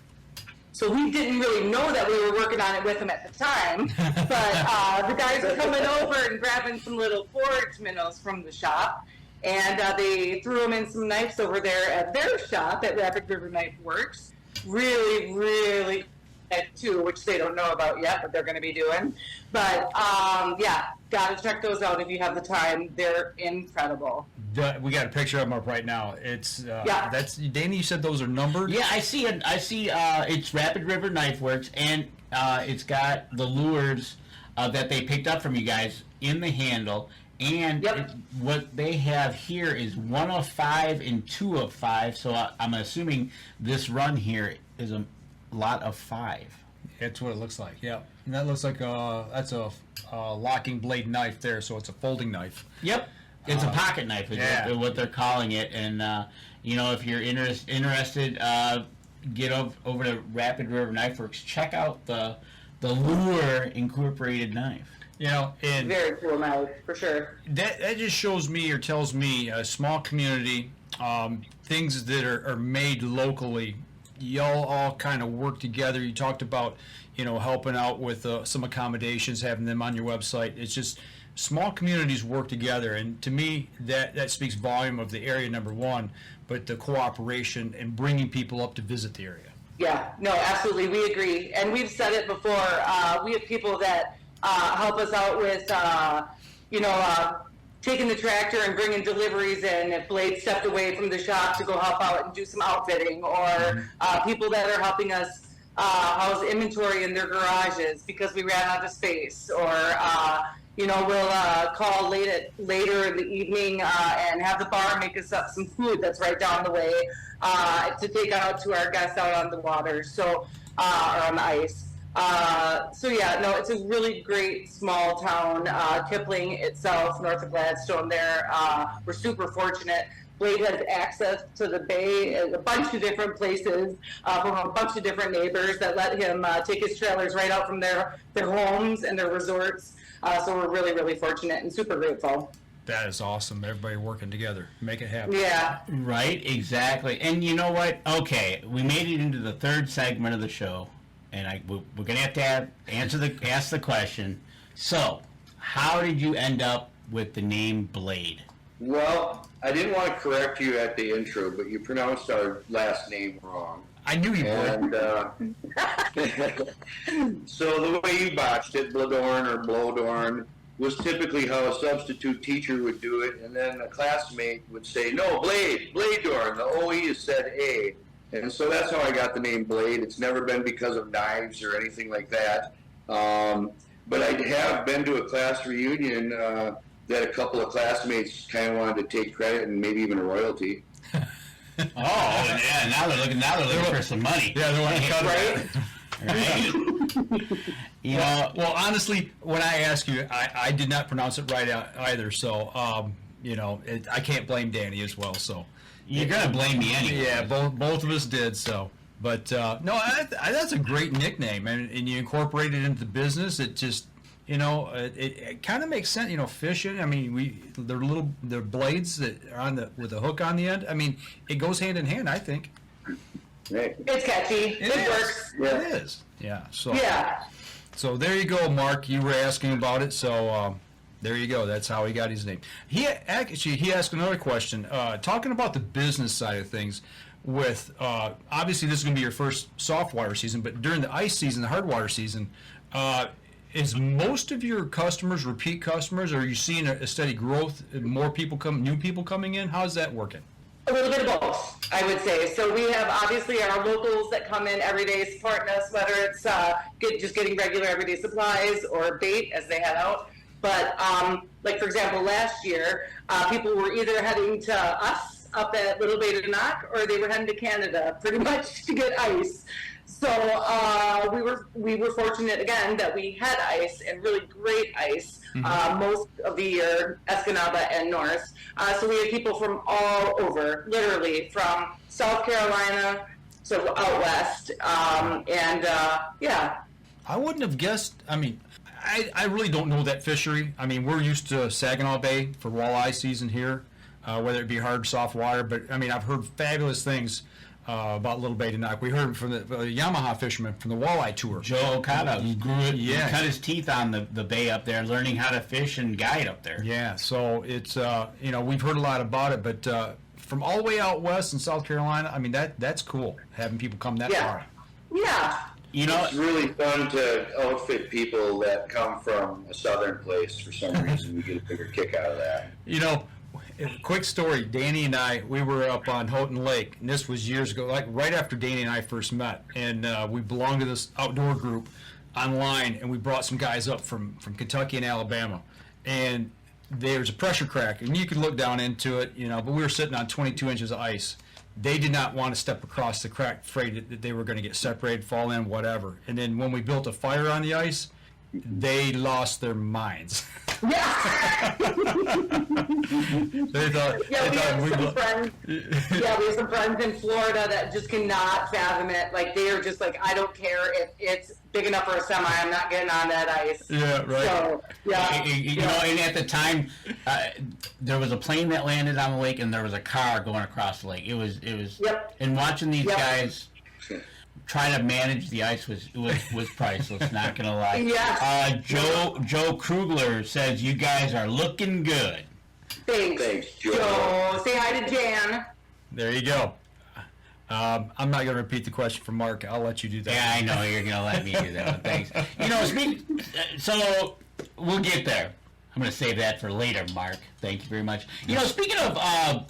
So we didn't really know that we were working on it with them at the time, but the guys were coming over and grabbing some little forage minnows from the shop, and they threw them in some knives over there at their shop at Rapid River Knife Works. Really, really too, which they don't know about yet, but they're going to be doing. But got to check those out if you have the time. They're incredible. We got a picture of them up right now. It's that's Danny. You said those are numbered. Yeah, I see it's Rapid River Knife Works, and it's got the lures that they picked up from you guys in the handle. And what they have here is 1 of 5 and 2 of 5. So I'm assuming this run here is a lot of 5. That's what it looks like. Yeah, and that looks like that's a locking blade knife there. So it's a folding knife. Yep, it's a pocket knife. Is what they're calling it. And if you're interested, get over to Rapid River Knife Works. Check out the Lure Incorporated knife. And very cool knife for sure. That just shows me or tells me a small community, things that are made locally. Y'all all kind of work together. You talked about helping out with some accommodations, having them on your website. It's just small communities work together, and to me that speaks volume of the area, number one, but the cooperation and bringing people up to visit the area. Yeah, no, absolutely, we agree, and we've said it before. We have people that help us out with, taking the tractor and bringing deliveries in if Blade stepped away from the shop to go help out and do some outfitting, or people that are helping us house inventory in their garages because we ran out of space, or we'll call later in the evening and have the bar make us up some food that's right down the way to take out to our guests out on the water, or on the ice. It's a really great small town. Kipling itself, north of Gladstone there, we're super fortunate. Blade has access to the bay, a bunch of different places from a bunch of different neighbors that let him take his trailers right out from their homes and their resorts. So we're really, really fortunate and super grateful. That is awesome. Everybody working together. Make it happen. Yeah. Right, exactly. And you know what? Okay, we made it into the third segment of the show. And we're going to have ask the question. So, how did you end up with the name Blade? Well, I didn't want to correct you at the intro, but you pronounced our last name wrong. I knew you would. So the way you botched it, Bladorn or Blodorn, was typically how a substitute teacher would do it, and then a classmate would say, "No, Bladorn." The OE is said A. And so that's how I got the name Blade. It's never been because of knives or anything like that. But I have been to a class reunion that a couple of classmates kind of wanted to take credit and maybe even a royalty. Now they're looking for some money. Yeah, they want to cut it. Right. Well, honestly, when I ask you, I did not pronounce it right either. So, I can't blame Danny as well. So. You're going to blame me anyway. Yeah, both of us did, so. But, that's a great nickname, and you incorporate it into the business. It just, it kind of makes sense, fishing. I mean, they're blades that are with a hook on the end. I mean, it goes hand in hand, I think. It's catchy. It works. Yeah. It is. Yeah. So, yeah. So there you go, Mark. You were asking about it, so... there you go. That's how he got his name. He asked another question, talking about the business side of things. With obviously this is going to be your first soft water season, but during the ice season, the hard water season, is most of your customers repeat customers? Or are you seeing a steady growth? More people new people coming in? How's that working? A little bit of both, I would say. So we have obviously our locals that come in every day supporting us, whether it's just getting regular everyday supplies or bait as they head out. But, for example, last year, people were either heading to us up at Little Blade and Knock, or they were heading to Canada pretty much to get ice. So we were fortunate, again, that we had ice, and really great ice, most of the year, Escanaba and North. So we had people from all over, literally, from South Carolina to out west. I wouldn't have guessed, I really don't know that fishery. I mean, we're used to Saginaw Bay for walleye season here, whether it be hard, soft water. But, I've heard fabulous things about Little Bay and Knock. We heard from the Yamaha fisherman from the walleye tour. Joe Okada, who cut his teeth on the bay up there, learning how to fish and guide up there. Yeah, so it's, we've heard a lot about it. But from all the way out west in South Carolina, that's cool, having people come that far. Yeah. It's really fun to outfit people that come from a southern place. For some reason, we get a bigger kick out of that. Quick story. Danny and I, we were up on Houghton Lake, and this was years ago, like right after Danny and I first met. And we belonged to this outdoor group online, and we brought some guys up from Kentucky and Alabama, and there's a pressure crack, and you can look down into it, but we were sitting on 22 inches of ice. They did not want to step across the crack, afraid that they were going to get separated, fall in, whatever. And then when we built a fire on the ice, they lost their minds. Yeah. they thought, we have some friends in Florida that just cannot fathom it. Like, they are just like, I don't care if it's big enough for a semi, I'm not getting on that ice. Yeah, right. So, yeah. And at the time, there was a plane that landed on the lake, and there was a car going across the lake. It was. Yep. And watching these guys trying to manage the ice was priceless. Not gonna lie. Yeah. Joe Krugler says you guys are looking good. Thanks, Joe. Say hi to Jan. There you go. I'm not going to repeat the question from Mark. I'll let you do that. Yeah, I know you're going to let me do that one. Thanks. So we'll get there. I'm going to save that for later, Mark. Thank you very much. Speaking of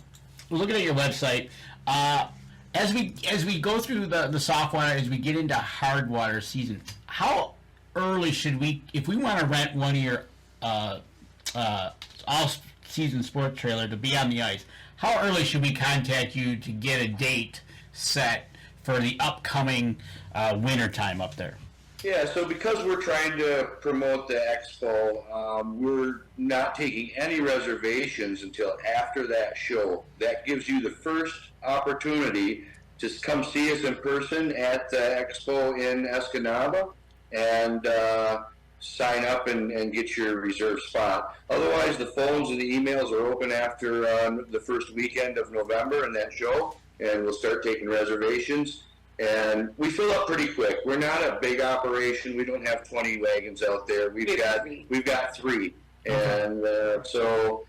looking at your website, as we go through the soft water, as we get into hard water season, how early should we, if we want to rent one of your all-season sport trailer to be on the ice, how early should we contact you to get a date set for the upcoming winter time up there? Yeah, so because we're trying to promote the Expo, we're not taking any reservations until after that show. That gives you the first opportunity to come see us in person at the Expo in Escanaba and sign up and get your reserved spot. Otherwise, the phones and the emails are open after the first weekend of November in that show, and we'll start taking reservations. And we fill up pretty quick. We're not a big operation. We don't have 20 wagons out there. We've got 3, and so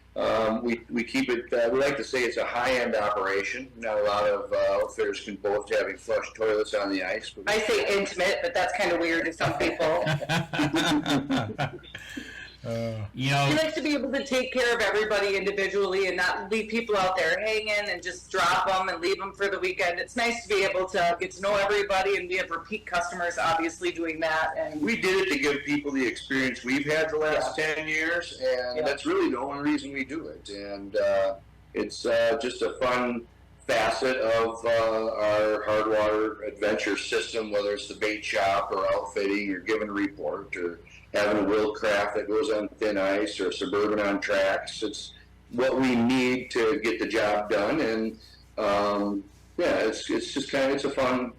we keep it. We like to say it's a high-end operation. Not a lot of outfitters can boast having flush toilets on the ice. I say intimate, but that's kind of weird to some people. He likes to be able to take care of everybody individually and not leave people out there hanging and just drop them and leave them for the weekend. It's nice to be able to get to know everybody, and we have repeat customers obviously doing that. And we did it to give people the experience we've had the last 10 years, and that's really the only reason we do it. And it's just a fun facet of our hard water adventure system, whether it's the bait shop or outfitting or giving a report or having a wheel craft that goes on thin ice or Suburban on tracks. It's what we need to get the job done, and it's just kind of it's a fun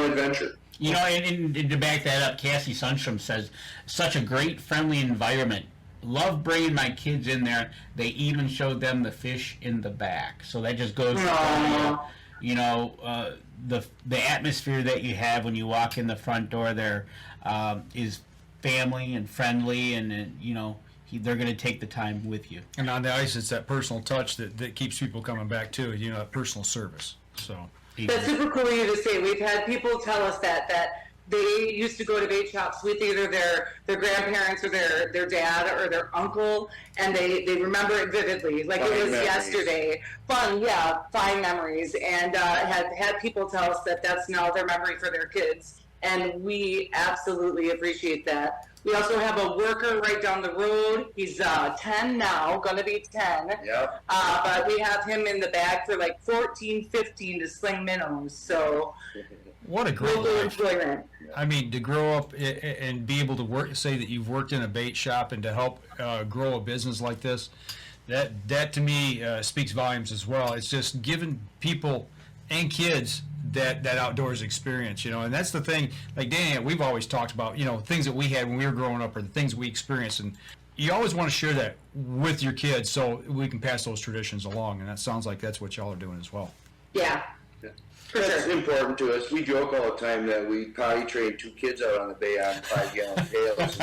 adventure. And to back that up, Cassie Sundstrom says, such a great, friendly environment. Love bringing my kids in there. They even showed them the fish in the back. So that just goes to the atmosphere that you have when you walk in the front door there is family and friendly, and they're going to take the time with you. And on the ice, it's that personal touch that keeps people coming back too. That personal service. So that's super cool of you to say. We've had people tell us that they used to go to bait shops with either their grandparents or their dad or their uncle, and they remember it vividly, like it was yesterday. Fun memories, and had people tell us that that's now their memory for their kids. And we absolutely appreciate that. We also have a worker right down the road. He's 10 now, going to be 10. Yep. But we have him in the bag for like 14, 15 to sling minnows. So what a great life. Enjoyment. I mean, to grow up and be able to say that you've worked in a bait shop and to help grow a business like this, that to me speaks volumes as well. It's just giving people and kids that outdoors experience, and that's the thing. Like Danny, we've always talked about, things that we had when we were growing up or the things we experienced, and you always want to share that with your kids so we can pass those traditions along, and that sounds like that's what y'all are doing as well. Yeah. That's important to us. We joke all the time that we potty train 2 kids out on the bay on 5-gallon pails.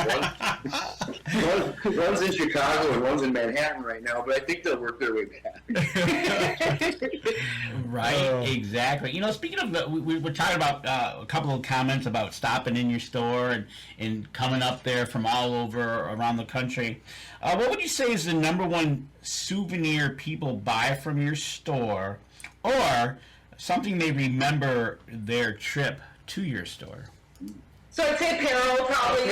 One's in Chicago and one's in Manhattan right now, but I think they'll work their way back. Right, exactly. Speaking of, we were talking about a couple of comments about stopping in your store and coming up there from all over around the country. What would you say is the number one souvenir people buy from your store, or something they remember their trip to your store? So I'd say apparel probably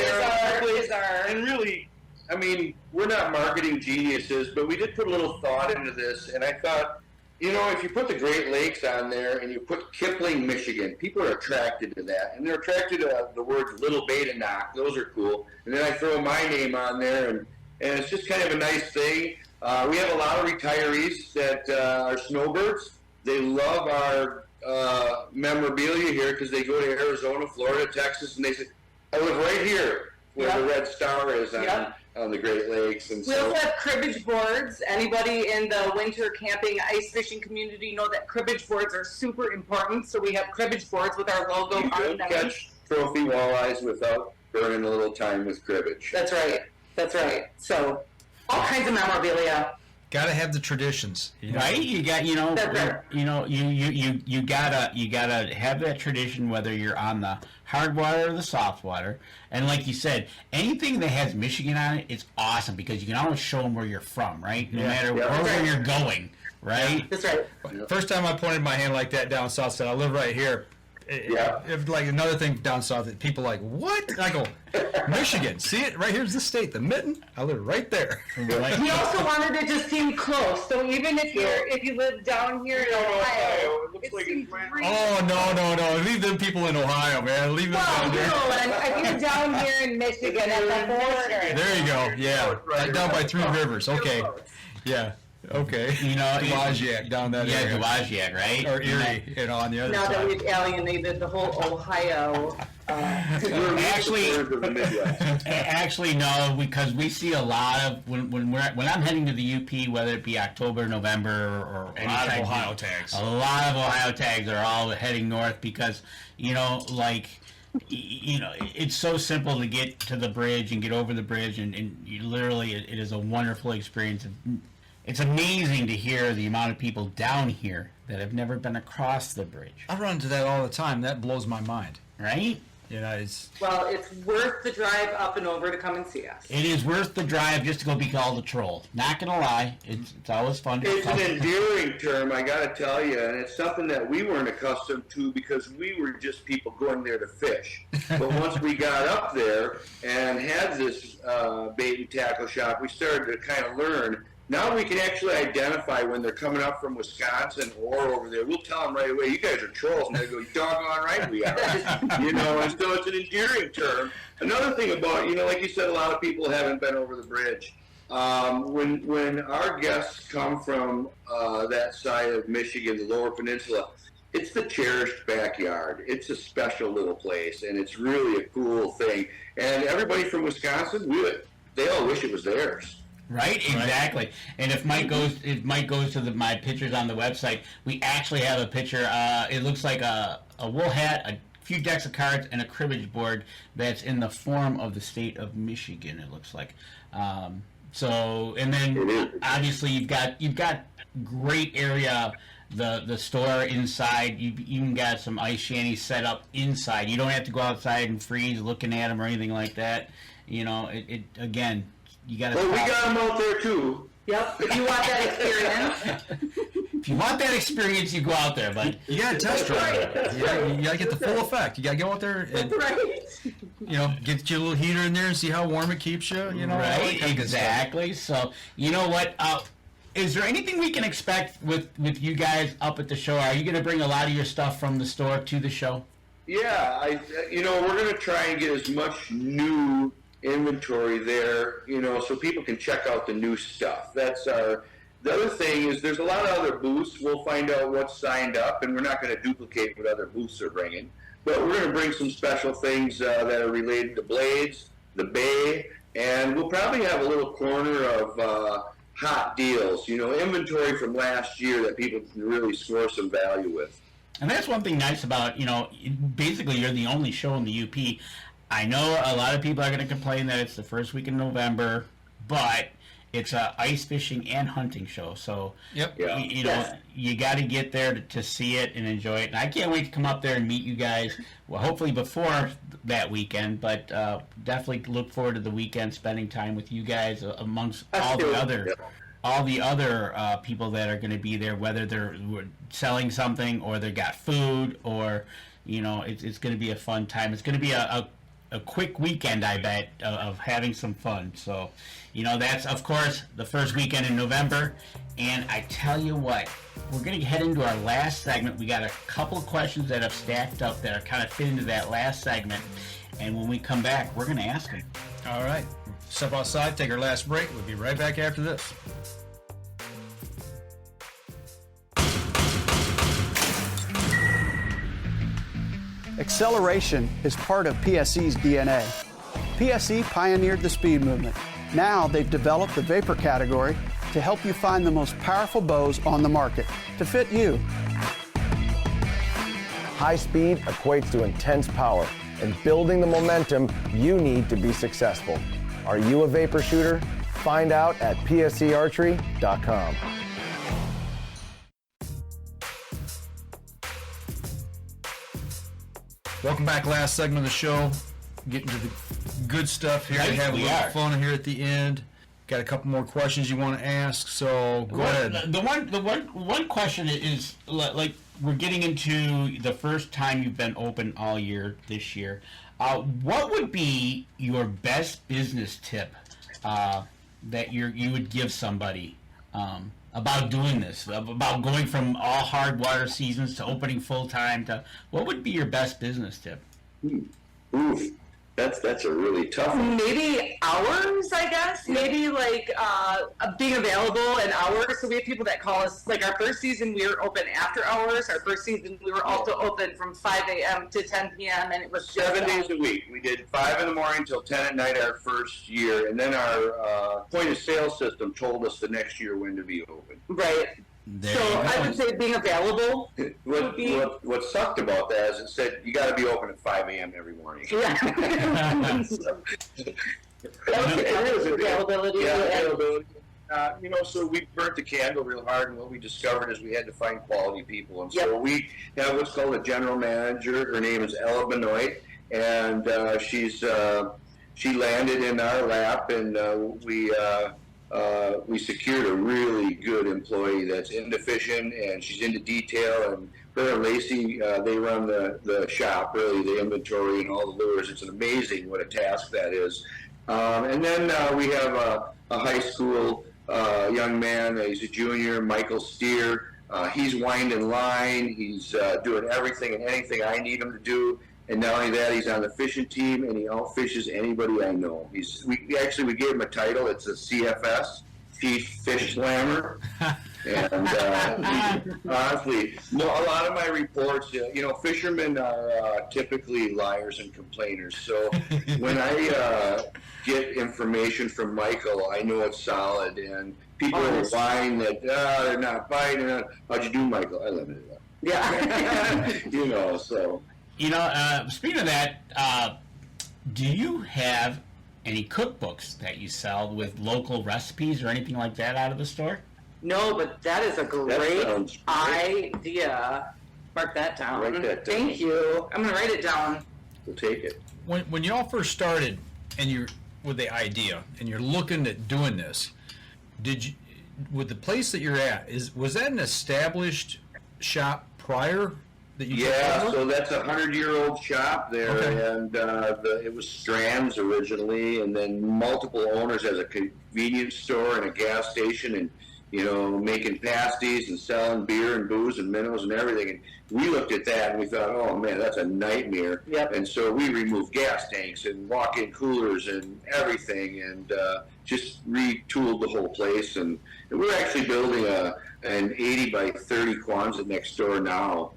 is our. And really, I mean, we're not marketing geniuses, but we did put a little thought into this, and I thought, you know, if you put the Great Lakes on there and you put Kipling, Michigan, people are attracted to that, and they're attracted to the words Little Beta Knock. Those are cool. And then I throw my name on there, and it's just kind of a nice thing. We have a lot of retirees that are snowbirds. They love our memorabilia here because they go to Arizona, Florida, Texas, and they say, I live right here where the red star is on the Great Lakes. And we also have cribbage boards. Anybody in the winter camping, ice fishing community know that cribbage boards are super important. So we have cribbage boards with our logo you on them. Catch trophy walleyes without burning a little time with cribbage. That's right. That's right. So all kinds of memorabilia. Got to have the traditions, right? You got, you gotta have that tradition, whether you're on the hard water or the soft water. And like you said, anything that has Michigan on it, it's awesome because you can always show them where you're from, right? No matter where you're going, right? That's right. First time I pointed my hand like that down south, said I live right here. If like another thing down south that people like, what? And I go, Michigan. See it right here's the state, the mitten. I live right there. We also wanted it to seem close. So even if you live down here in Ohio, it seems really no. Leave them people in Ohio, man. Leave them down there. If you're down here in Michigan at the border. There you go. Yeah, right down by Three Rivers. Okay. Yeah. Okay. Dowagiac down that area. Yeah, Dowagiac, right? Or Erie, on the other now side. Now that we've alienated the whole Ohio. Actually, no, because we see a lot of when I'm heading to the UP, whether it be October, November, or any lot of time, Ohio tags. A lot of Ohio tags are all heading north because it's so simple to get to the bridge and get over the bridge, and you literally it is a wonderful experience. It's amazing to hear the amount of people down here that have never been across the bridge. I run into that all the time. That blows my mind. Right? It's worth the drive up and over to come and see us. It is worth the drive just to go be called a troll. Not gonna lie, it's always fun. It's an endearing term, I gotta tell you, and it's something that we weren't accustomed to because we were just people going there to fish. But once we got up there and had this bait and tackle shop, we started to kind of learn. Now we can actually identify when they're coming up from Wisconsin or over there. We'll tell them right away, you guys are trolls. And they go, doggone right we are. And so it's an endearing term. Another thing about, like you said, a lot of people haven't been over the bridge. When our guests come from that side of Michigan, the lower peninsula, it's the cherished backyard. It's a special little place, and it's really a cool thing. And everybody from Wisconsin, they all wish it was theirs. Right, exactly. Right. And if Mike goes to my pictures on the website, we actually have a picture. It looks like a wool hat, a few decks of cards, and a cribbage board that's in the form of the state of Michigan. It looks like. And then obviously you've got great area. The store inside, you've even got some ice shanties set up inside. You don't have to go outside and freeze looking at them or anything like that. Again. We got them out there too. Yep. If you want that experience. If you want that experience, you go out there, but you got to test drive it. You got to get the full effect. You got to go out there and get your little heater in there and see how warm it keeps you. Right? Exactly. So you know what? Is there anything we can expect with you guys up at the show? Are you going to bring a lot of your stuff from the store to the show? Yeah, we're going to try and get as much new inventory there, so people can check out the new stuff. The other thing is there's a lot of other booths. We'll find out what's signed up, and we're not going to duplicate what other booths are bringing. But we're going to bring some special things that are related to blades, the bay, and we'll probably have a little corner of hot deals, inventory from last year that people can really score some value with. And that's one thing nice about, basically you're the only show in the UP. I know a lot of people are going to complain that it's the first week in November, but it's a ice fishing and hunting show. So, you got to get there to see it and enjoy it. And I can't wait to come up there and meet you guys. Well, hopefully before that weekend, but definitely look forward to the weekend spending time with you guys amongst all the other people that are going to be there, whether they're selling something or they got food or, it's going to be a fun time. It's going to be a a quick weekend, I bet, of having some fun. So, that's, of course, the first weekend in November. And I tell you what, we're going to head into our last segment. We got a couple of questions that have stacked up that are kind of fit into that last segment. And when we come back, we're going to ask them. All right. Step outside, take our last break. We'll be right back after this. Acceleration is part of PSE's DNA. PSE pioneered the speed movement. Now they've developed the vapor category to help you find the most powerful bows on the market to fit you. High speed equates to intense power and building the momentum you need to be successful. Are you a vapor shooter? Find out at psearchery.com. Welcome back. Last segment of the show. Getting to the good stuff here. Right, have a we little are. fun here at the end. Got a couple more questions you want to ask, so go ahead. The one question is, like, we're getting into the first time you've been open all year this year. What would be your best business tip that you would give somebody about doing this, about going from all hard water seasons to opening full time? What would be your best business tip? Oof. That's a really tough one. Maybe hours, I guess. Maybe like being available in hours. So we have people that call us. Like our first season, we were open after hours. Our first season, we were also open from 5 a.m. to 10 p.m. and it was just 7 days a week. We did 5 in the morning till 10 at night our first year, and then our point of sale system told us the next year when to be open. Right. There So you go. I would say being available. What sucked about that is it said you got to be open at 5 a.m. every morning. Yeah. Availability. Yeah, availability. So we burnt the candle real hard, and what we discovered is we had to find quality people. And so we have what's called a general manager. Her name is Ella Benoit, and she landed in our lap, and we secured a really good employee that's inefficient, and she's into detail. And her and Lacy, they run the shop, really, the inventory and all the lures. It's amazing what a task that is. And then we have a high school young man. He's a junior, Michael Steer. He's winding line. He's doing everything and anything I need him to do. And not only that, he's on the fishing team, and he outfishes anybody I know. We gave him a title. It's a CFS, Chief Fish Slammer. And honestly, a lot of my reports, fishermen are typically liars and complainers. So when I get information from Michael, I know it's solid. And people are lying that they're not biting. How'd you do, Michael? I limited it up. Yeah. So. Speaking of that, do you have any cookbooks that you sell with local recipes or anything like that out of the store? No, but that is a great idea. Mark that down. Write that down. Thank you. I'm going to write it down. We'll take it. When you all first started, and you're with the idea, and you're looking at doing this, with the place that you're at, was that an established shop prior? So that's a 100-year-old shop there, okay. And it was Strand's originally, and then multiple owners as a convenience store and a gas station, and making pasties and selling beer and booze and minnows and everything. And we looked at that and we thought, oh man, that's a nightmare. Yep. And so we removed gas tanks and walk-in coolers and everything, and just retooled the whole place. And we're actually building an 80 by 30 Quonset next door now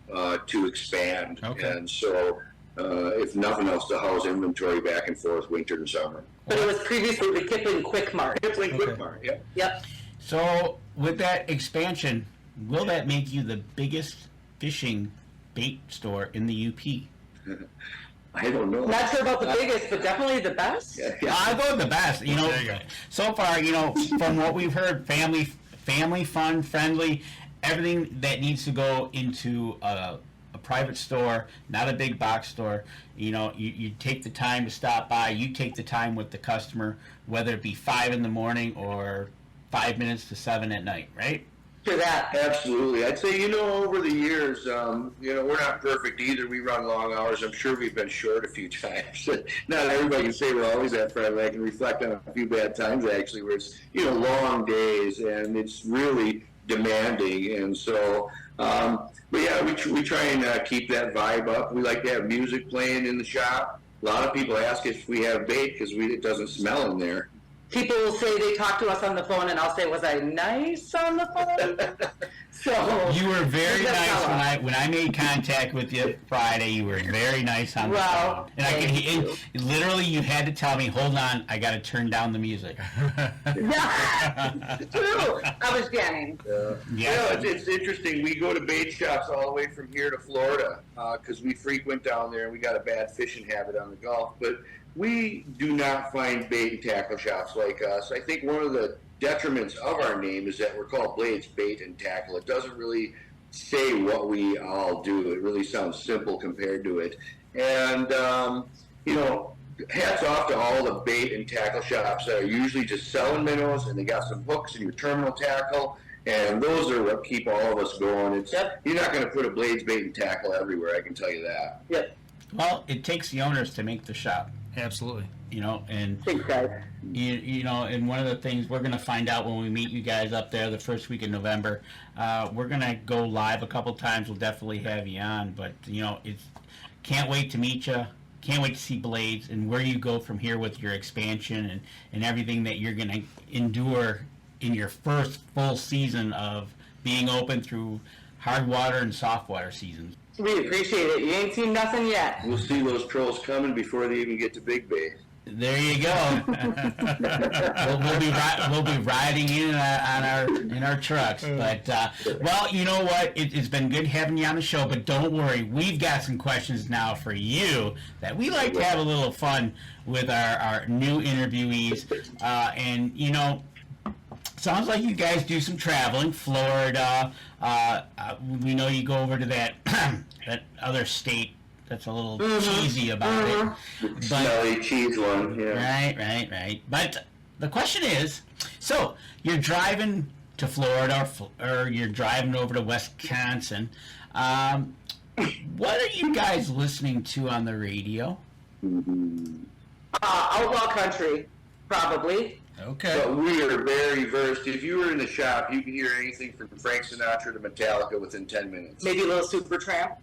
to expand. Okay. And so if nothing else, to house inventory back and forth winter and summer. But it was previously the Kipling Quick Mart. Quick Mart, yeah. Yep. So with that expansion, will that make you the biggest fishing bait store in the UP? I don't know. Not sure about the biggest, but definitely the best. Yeah. I go with the best. There you go. So far, from what we've heard, family fun, friendly, everything that needs to go into a private store, not a big box store. You take the time to stop by. You take the time with the customer, whether it be 5 in the morning or 5 minutes to 7 at night, right? to that. Absolutely. I'd say, over the years, we're not perfect either. We run long hours. I'm sure we've been short a few times. Not everybody can say we're always that friendly. I can reflect on a few bad times, actually, where it's, long days, and it's really demanding. And so, but yeah, we try and keep that vibe up. We like to have music playing in the shop. A lot of people ask if we have bait because it doesn't smell in there. People will say they talk to us on the phone, and I'll say, "Was I nice on the phone?" So you were very nice when I made contact with you Friday. You were very nice on the phone, and literally you had to tell me, "Hold on, I got to turn down the music." Yeah, true. I was jamming. It's interesting. We go to bait shops all the way from here to Florida because we frequent down there, and we got a bad fishing habit on the Gulf, but we do not find bait and tackle shops like us. I think one of the detriments of our name is that we're called Blades Bait and Tackle. It doesn't really say what we all do. It really sounds simple compared to it. And, hats off to all the bait and tackle shops that are usually just selling minnows, and they got some hooks in your terminal tackle. And those are what keep all of us going. You're not going to put a Blades Bait and Tackle everywhere, I can tell you that. Yep. Well, it takes the owners to make the shop. Absolutely. And thanks, guys. And one of the things we're going to find out when we meet you guys up there the first week in November, we're going to go live a couple times. We'll definitely have you on, but can't wait to meet you. Can't wait to see Blades and where you go from here with your expansion and everything that you're going to endure in your first full season of being open through hard water and soft water seasons. We appreciate it. You ain't seen nothing yet. We'll see those trolls coming before they even get to Big Bay. There you go. we'll be riding in our trucks. But well, you know what? It's been good having you on the show. But don't worry, we've got some questions now for you that we like to have a little fun with our new interviewees. And sounds like you guys do some traveling. Florida. We know you go over to that that other state that's a little cheesy about it. But, smelly cheese one, yeah. Right. But the question is, so you're driving to Florida or you're driving over to Wisconsin. What are you guys listening to on the radio? Outlaw country, probably. Okay. But we are very versed. If you were in the shop, you can hear anything from Frank Sinatra to Metallica within 10 minutes. Maybe a little Supertramp.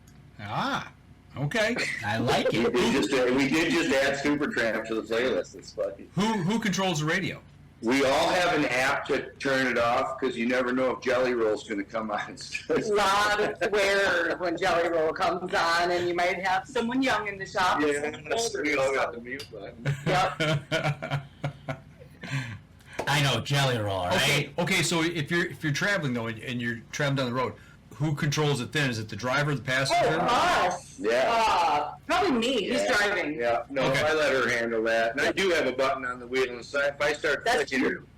Okay. I like it. We did just add Supertramp to the playlist. It's funny. Who controls the radio? We all have an app to turn it off because you never know if Jelly Roll's going to come on. A lot of swear when Jelly Roll comes on, and you might have someone young in the shop. Yeah, we all got the mute button. Yep. I know, Jelly Roll, right? Okay. So if you're traveling though, and you're traveling down the road, who controls it then? Is it the driver, the passenger? Oh, us. Yeah. Probably me. He's driving. Yeah. No, okay. I let her handle that. And I do have a button on the wheel on the side. If I start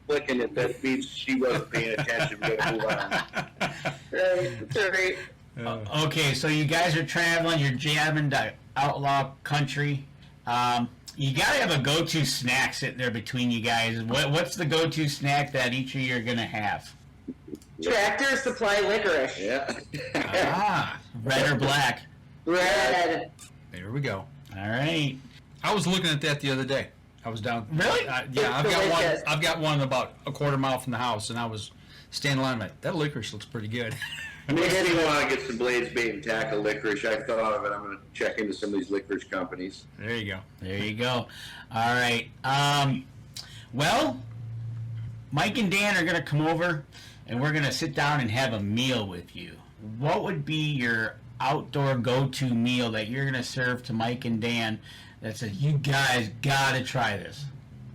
flicking it, that means she wasn't paying attention. We gotta move on. Right. Okay, so you guys are traveling. You're jamming to outlaw country. You gotta have a go-to snack sitting there between you guys. What's the go-to snack that each of you are gonna have? Tractor Supply licorice. Yeah. Red or black? Red. There we go. All right. I was looking at that the other day. I was down. Really? Yeah, I've got one about a quarter mile from the house, and I was standing in line. Like, that licorice looks pretty good. Makes me want to get some Blades Bait and Tackle licorice. I thought of it. I'm going to check into some of these licorice companies. There you go. There you go. All right. Well, Mike and Dan are going to come over, and we're going to sit down and have a meal with you. What would be your outdoor go-to meal that you're going to serve to Mike and Dan that says, you guys got to try this?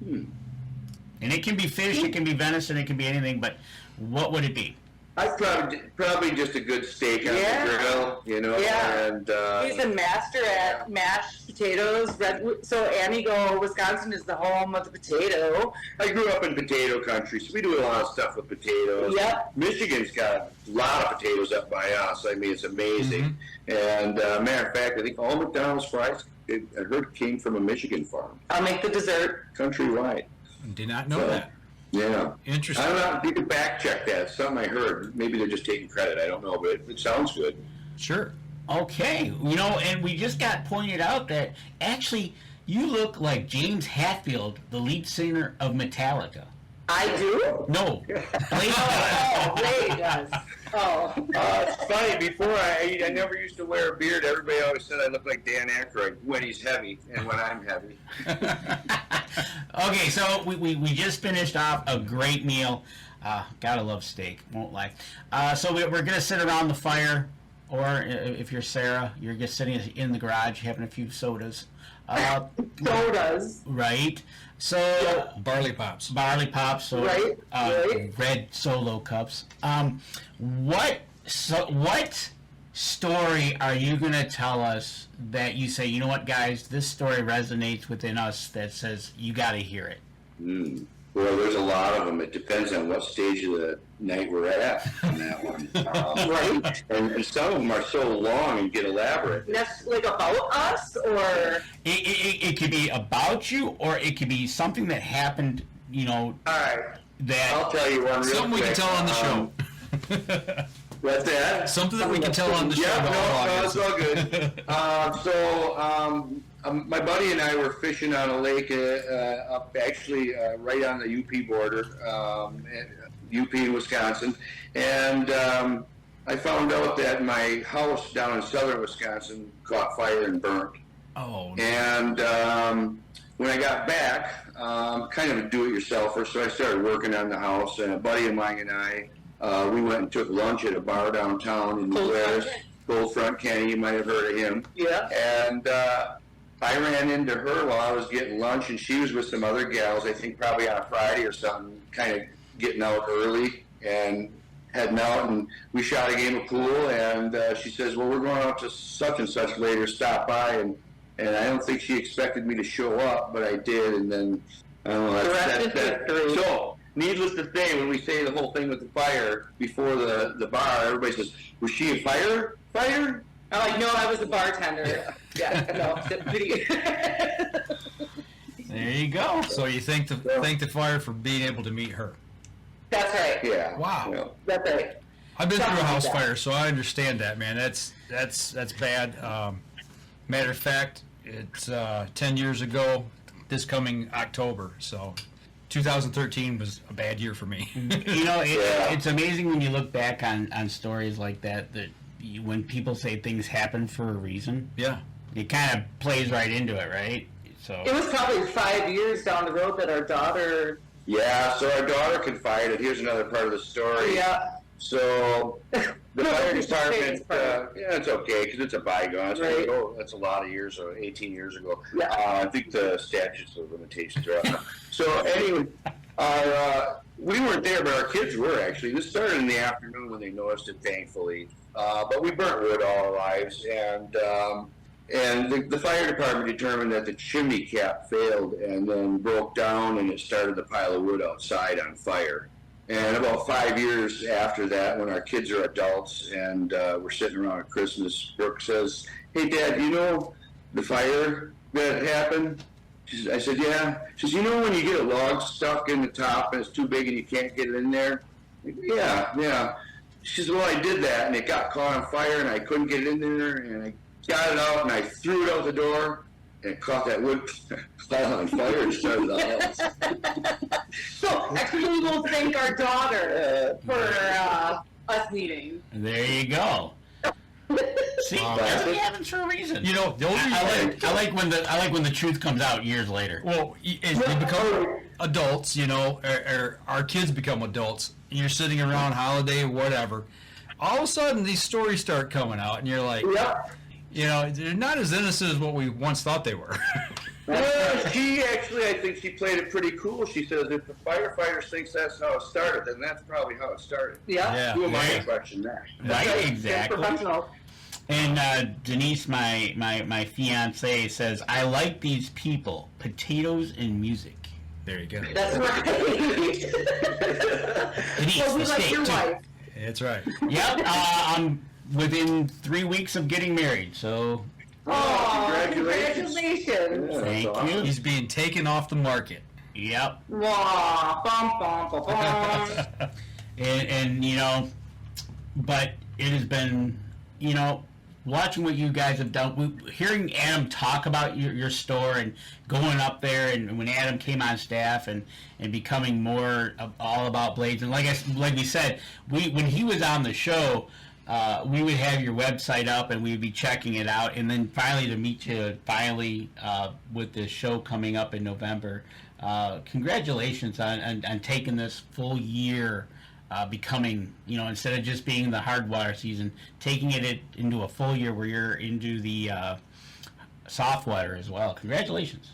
And it can be fish, it can be venison, it can be anything, but what would it be? I'd probably just a good steak on the grill, and he's a master at mashed potatoes. So Amigo, Wisconsin is the home of the potato. I grew up in potato country, so we do a lot of stuff with potatoes. Yep. Michigan's got a lot of potatoes up by us. I mean, it's amazing. And matter of fact, I think all McDonald's fries, I heard, came from a Michigan farm. I'll make the dessert. Countrywide. Did not know that. Yeah. Interesting. I don't know if you can back check that. It's something I heard. Maybe they're just taking credit. I don't know, but it sounds good. Sure. Okay, you know, and we just got pointed out that actually you look like James Hetfield, the lead singer of Metallica. I do? No, Blade Blade does. Oh. It's funny. Before I never used to wear a beard. Everybody always said I look like Dan Aykroyd when he's heavy and when I'm heavy. Okay, so we just finished off a great meal. Gotta love steak, won't lie. So we're gonna sit around the fire, or if you're Sarah, you're just sitting in the garage having a few sodas. Sodas. Right. So barley pops. So right. Red Solo cups. What story are you gonna tell us that you say, you know what, guys, this story resonates within us, that says you got to hear it? Well, there's a lot of them. It depends on what stage of the night we're at on that one. Right. And some of them are so long and get elaborate. That's like about us, or it could be about you, or it could be something that happened. You know. All right. That I'll tell you one. Something we can tell on the show. What's that? Something that we can tell on the show. Yeah, no, it's all good. My buddy and I were fishing on a lake up actually right on the UP border, UP in Wisconsin, and I found out that my house down in southern Wisconsin caught fire and burnt. Oh. And when I got back, kind of a do-it-yourselfer, so I started working on the house, and a buddy of mine and I, we went and took lunch at a bar downtown in New West. Goldfront Kenny, you might have heard of him. Yeah. And I ran into her while I was getting lunch, and she was with some other gals, I think probably on a Friday or something, kind of getting out early and heading out, and we shot a game of pool, and she says, well, we're going out to such and such later, stop by, and I don't think she expected me to show up, but I did, and then, I don't know, that's so, needless to say, when we say the whole thing with the fire before the bar, everybody says, was she a fighter? I'm like, no, I was a bartender. Yeah, no, there you go. So you thank the fire for being able to meet her. That's right. Yeah. Wow. Yeah. That's right. I've been through a house fire, so I understand that, man. That's bad. Matter of fact, it's 10 years ago this coming October, so 2013 was a bad year for me. You know, it's amazing when you look back on stories like that when people say things happen for a reason. Yeah. It kind of plays right into it, right? So it was probably 5 years down the road that our daughter. Yeah, so our daughter confided. Here's another part of the story. Yeah. So the fire department, it's okay because it's a bygone. Right. That's a lot of years, 18 years ago. Yeah. I think the statutes of limitations are up. So anyway, we weren't there, but our kids were actually. This started in the afternoon when they noticed it, thankfully. But we burnt wood all our lives, and the fire department determined that the chimney cap failed and then broke down, and it started the pile of wood outside on fire. And about 5 years after that, when our kids are adults and we're sitting around at Christmas, Brooke says, hey, Dad, you know the fire that happened? I said, yeah. She says, you know when you get a log stuck in the top and it's too big and you can't get it in there? I go, yeah. She says, well, I did that, and it got caught on fire, and I couldn't get it in there, and I got it out, and I threw it out the door, and it caught that wood pile on fire and started the house. So, actually, we will thank our daughter for us meeting. There you go. See, everything happens for a reason. You know, the only I like when the truth comes out years later. Well, as we become adults, you know, or our kids become adults, and you're sitting around holiday or whatever, all of a sudden these stories start coming out, and you're like, you know, they're not as innocent as what we once thought they were. Well, she actually, I think she played it pretty cool. She says if the firefighters thinks that's how it started, then that's probably how it started. Yeah. Who am I to question that? Right, exactly. And Denise, my fiance, says, I like these people, potatoes and music. There you go. That's right. Denise, we like your wife. That's right. Yep, I'm within 3 weeks of getting married, so... Oh, congratulations. Yeah, Thank you. He's being taken off the market. Yep. Wah, bum, bum, bum, bum. and you know, but it has been, you know, watching what you guys have done, hearing Adam talk about your store and going up there, and when Adam came on staff and becoming more all about blades, and like we said, when he was on the show, we would have your website up and we would be checking it out, and then finally to meet you with this show coming up in November. Congratulations on taking this full year. Becoming, you know, instead of just being the hard water season, taking it into a full year where you're into the soft water as well. Congratulations.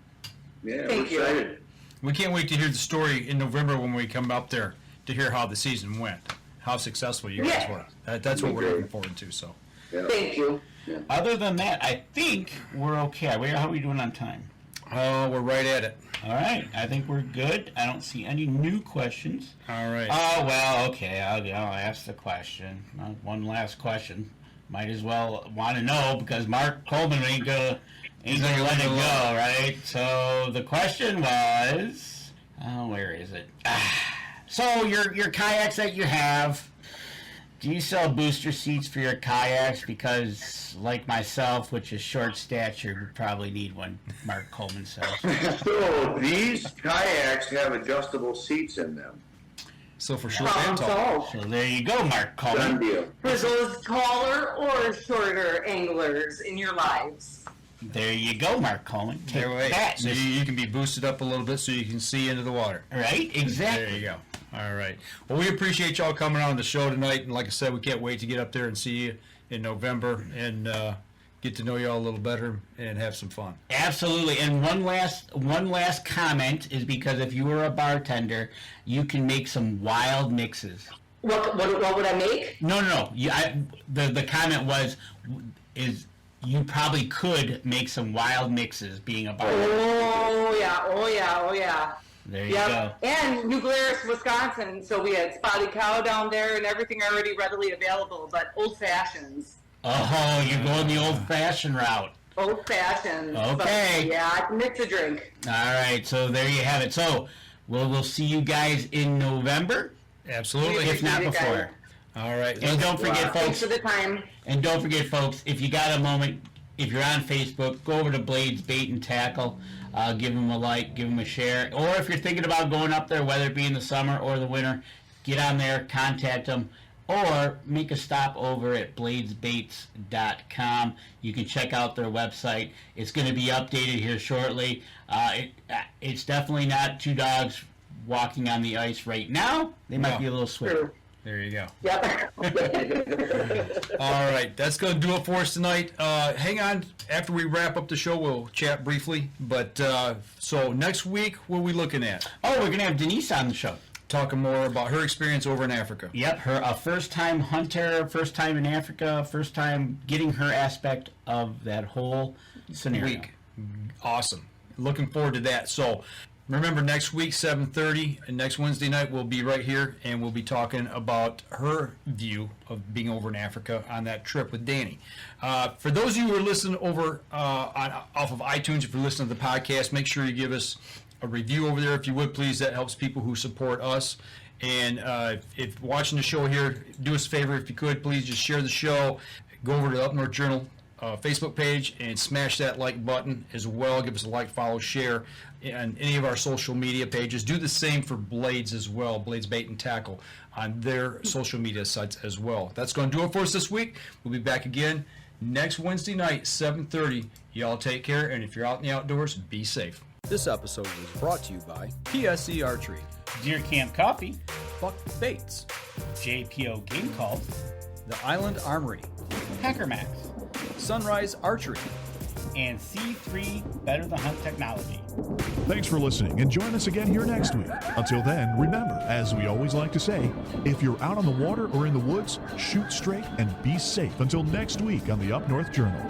Yeah, we're excited. We can't wait to hear the story in November when we come up there to hear how the season went, how successful you guys were. That's what we're looking forward to. So, Thank you. Yeah. Other than that, I think we're okay. How are we doing on time? We're right at it. All right, I think we're good. I don't see any new questions. All right. Oh, well, okay. I'll ask the question. One last question. Might as well want to know because Mark Coleman ain't gonna let it go, right? So the question was, where is it? So your kayaks that you have, do you sell booster seats for your kayaks? Because, like myself, which is short stature, would probably need one, Mark Coleman says. So these kayaks have adjustable seats in them. So for short and tall. So there you go, Mark Done Coleman. deal. For those taller or shorter anglers in your lives. There you go, Mark Coleman. Take that. So you can be boosted up a little bit so you can see into the water. Right? Exactly. There you go. All right. Well, we appreciate y'all coming on the show tonight, and like I said, we can't wait to get up there and see you in November and get to know y'all a little better and have some fun. Absolutely. And one last comment is because if you were a bartender, you can make some wild mixes. What would I make? No. The comment is you probably could make some wild mixes being a bartender. Oh yeah. There you go. And New Glarus, Wisconsin, so we had spotted cow down there and everything already readily available, but old fashions. Oh, you're going the old-fashioned route. Old fashions. Okay. But, yeah, I can mix a drink. All right, so there you have it. So we'll see you guys in November. Absolutely. If not before. All right. And don't forget, folks. Thanks for the time. And don't forget, folks, if you got a moment, if you're on Facebook, go over to Blades Bait and Tackle. Give them a like, give them a share. Or if you're thinking about going up there, whether it be in the summer or the winter, get on there, contact them, or make a stop over at bladesbaits.com. You can check out their website. It's going to be updated here shortly. It's definitely not two dogs walking on the ice right now. They might be a little swifter. There you go. Yep. All right, that's going to do it for us tonight. Hang on. After we wrap up the show, we'll chat briefly. But so next week, what are we looking at? Oh, we're going to have Denise on the show. Talking more about her experience over in Africa. Yep, her a first-time hunter, first time in Africa, first time getting her aspect of that whole scenario. Week. Awesome. Looking forward to that. So remember, next week, 7:30, and next Wednesday night, we'll be right here, and we'll be talking about her view of being over in Africa on that trip with Danny. For those of you who are listening over off of iTunes, if you're listening to the podcast, make sure you give us a review over there, if you would, please. That helps people who support us. And if watching the show here, do us a favor, if you could, please just share the show. Go over to the Up North Journal Facebook page and smash that like button as well. Give us a like, follow, share on any of our social media pages. Do the same for Blades as well, Blades Bait and Tackle, on their social media sites as well. That's going to do it for us this week. We'll be back again next Wednesday night, 7:30. Y'all take care, and if you're out in the outdoors, be safe. This episode was brought to you by PSC Archery, Deer Camp Coffee, Buck Baits, JPO Game Calls, The Island Armory, Packer Max, Sunrise Archery, and C3 Better the Hunt Technology. Thanks for listening, and join us again here next week. Until then, remember, as we always like to say, if you're out on the water or in the woods, shoot straight and be safe until next week on the Up North Journal.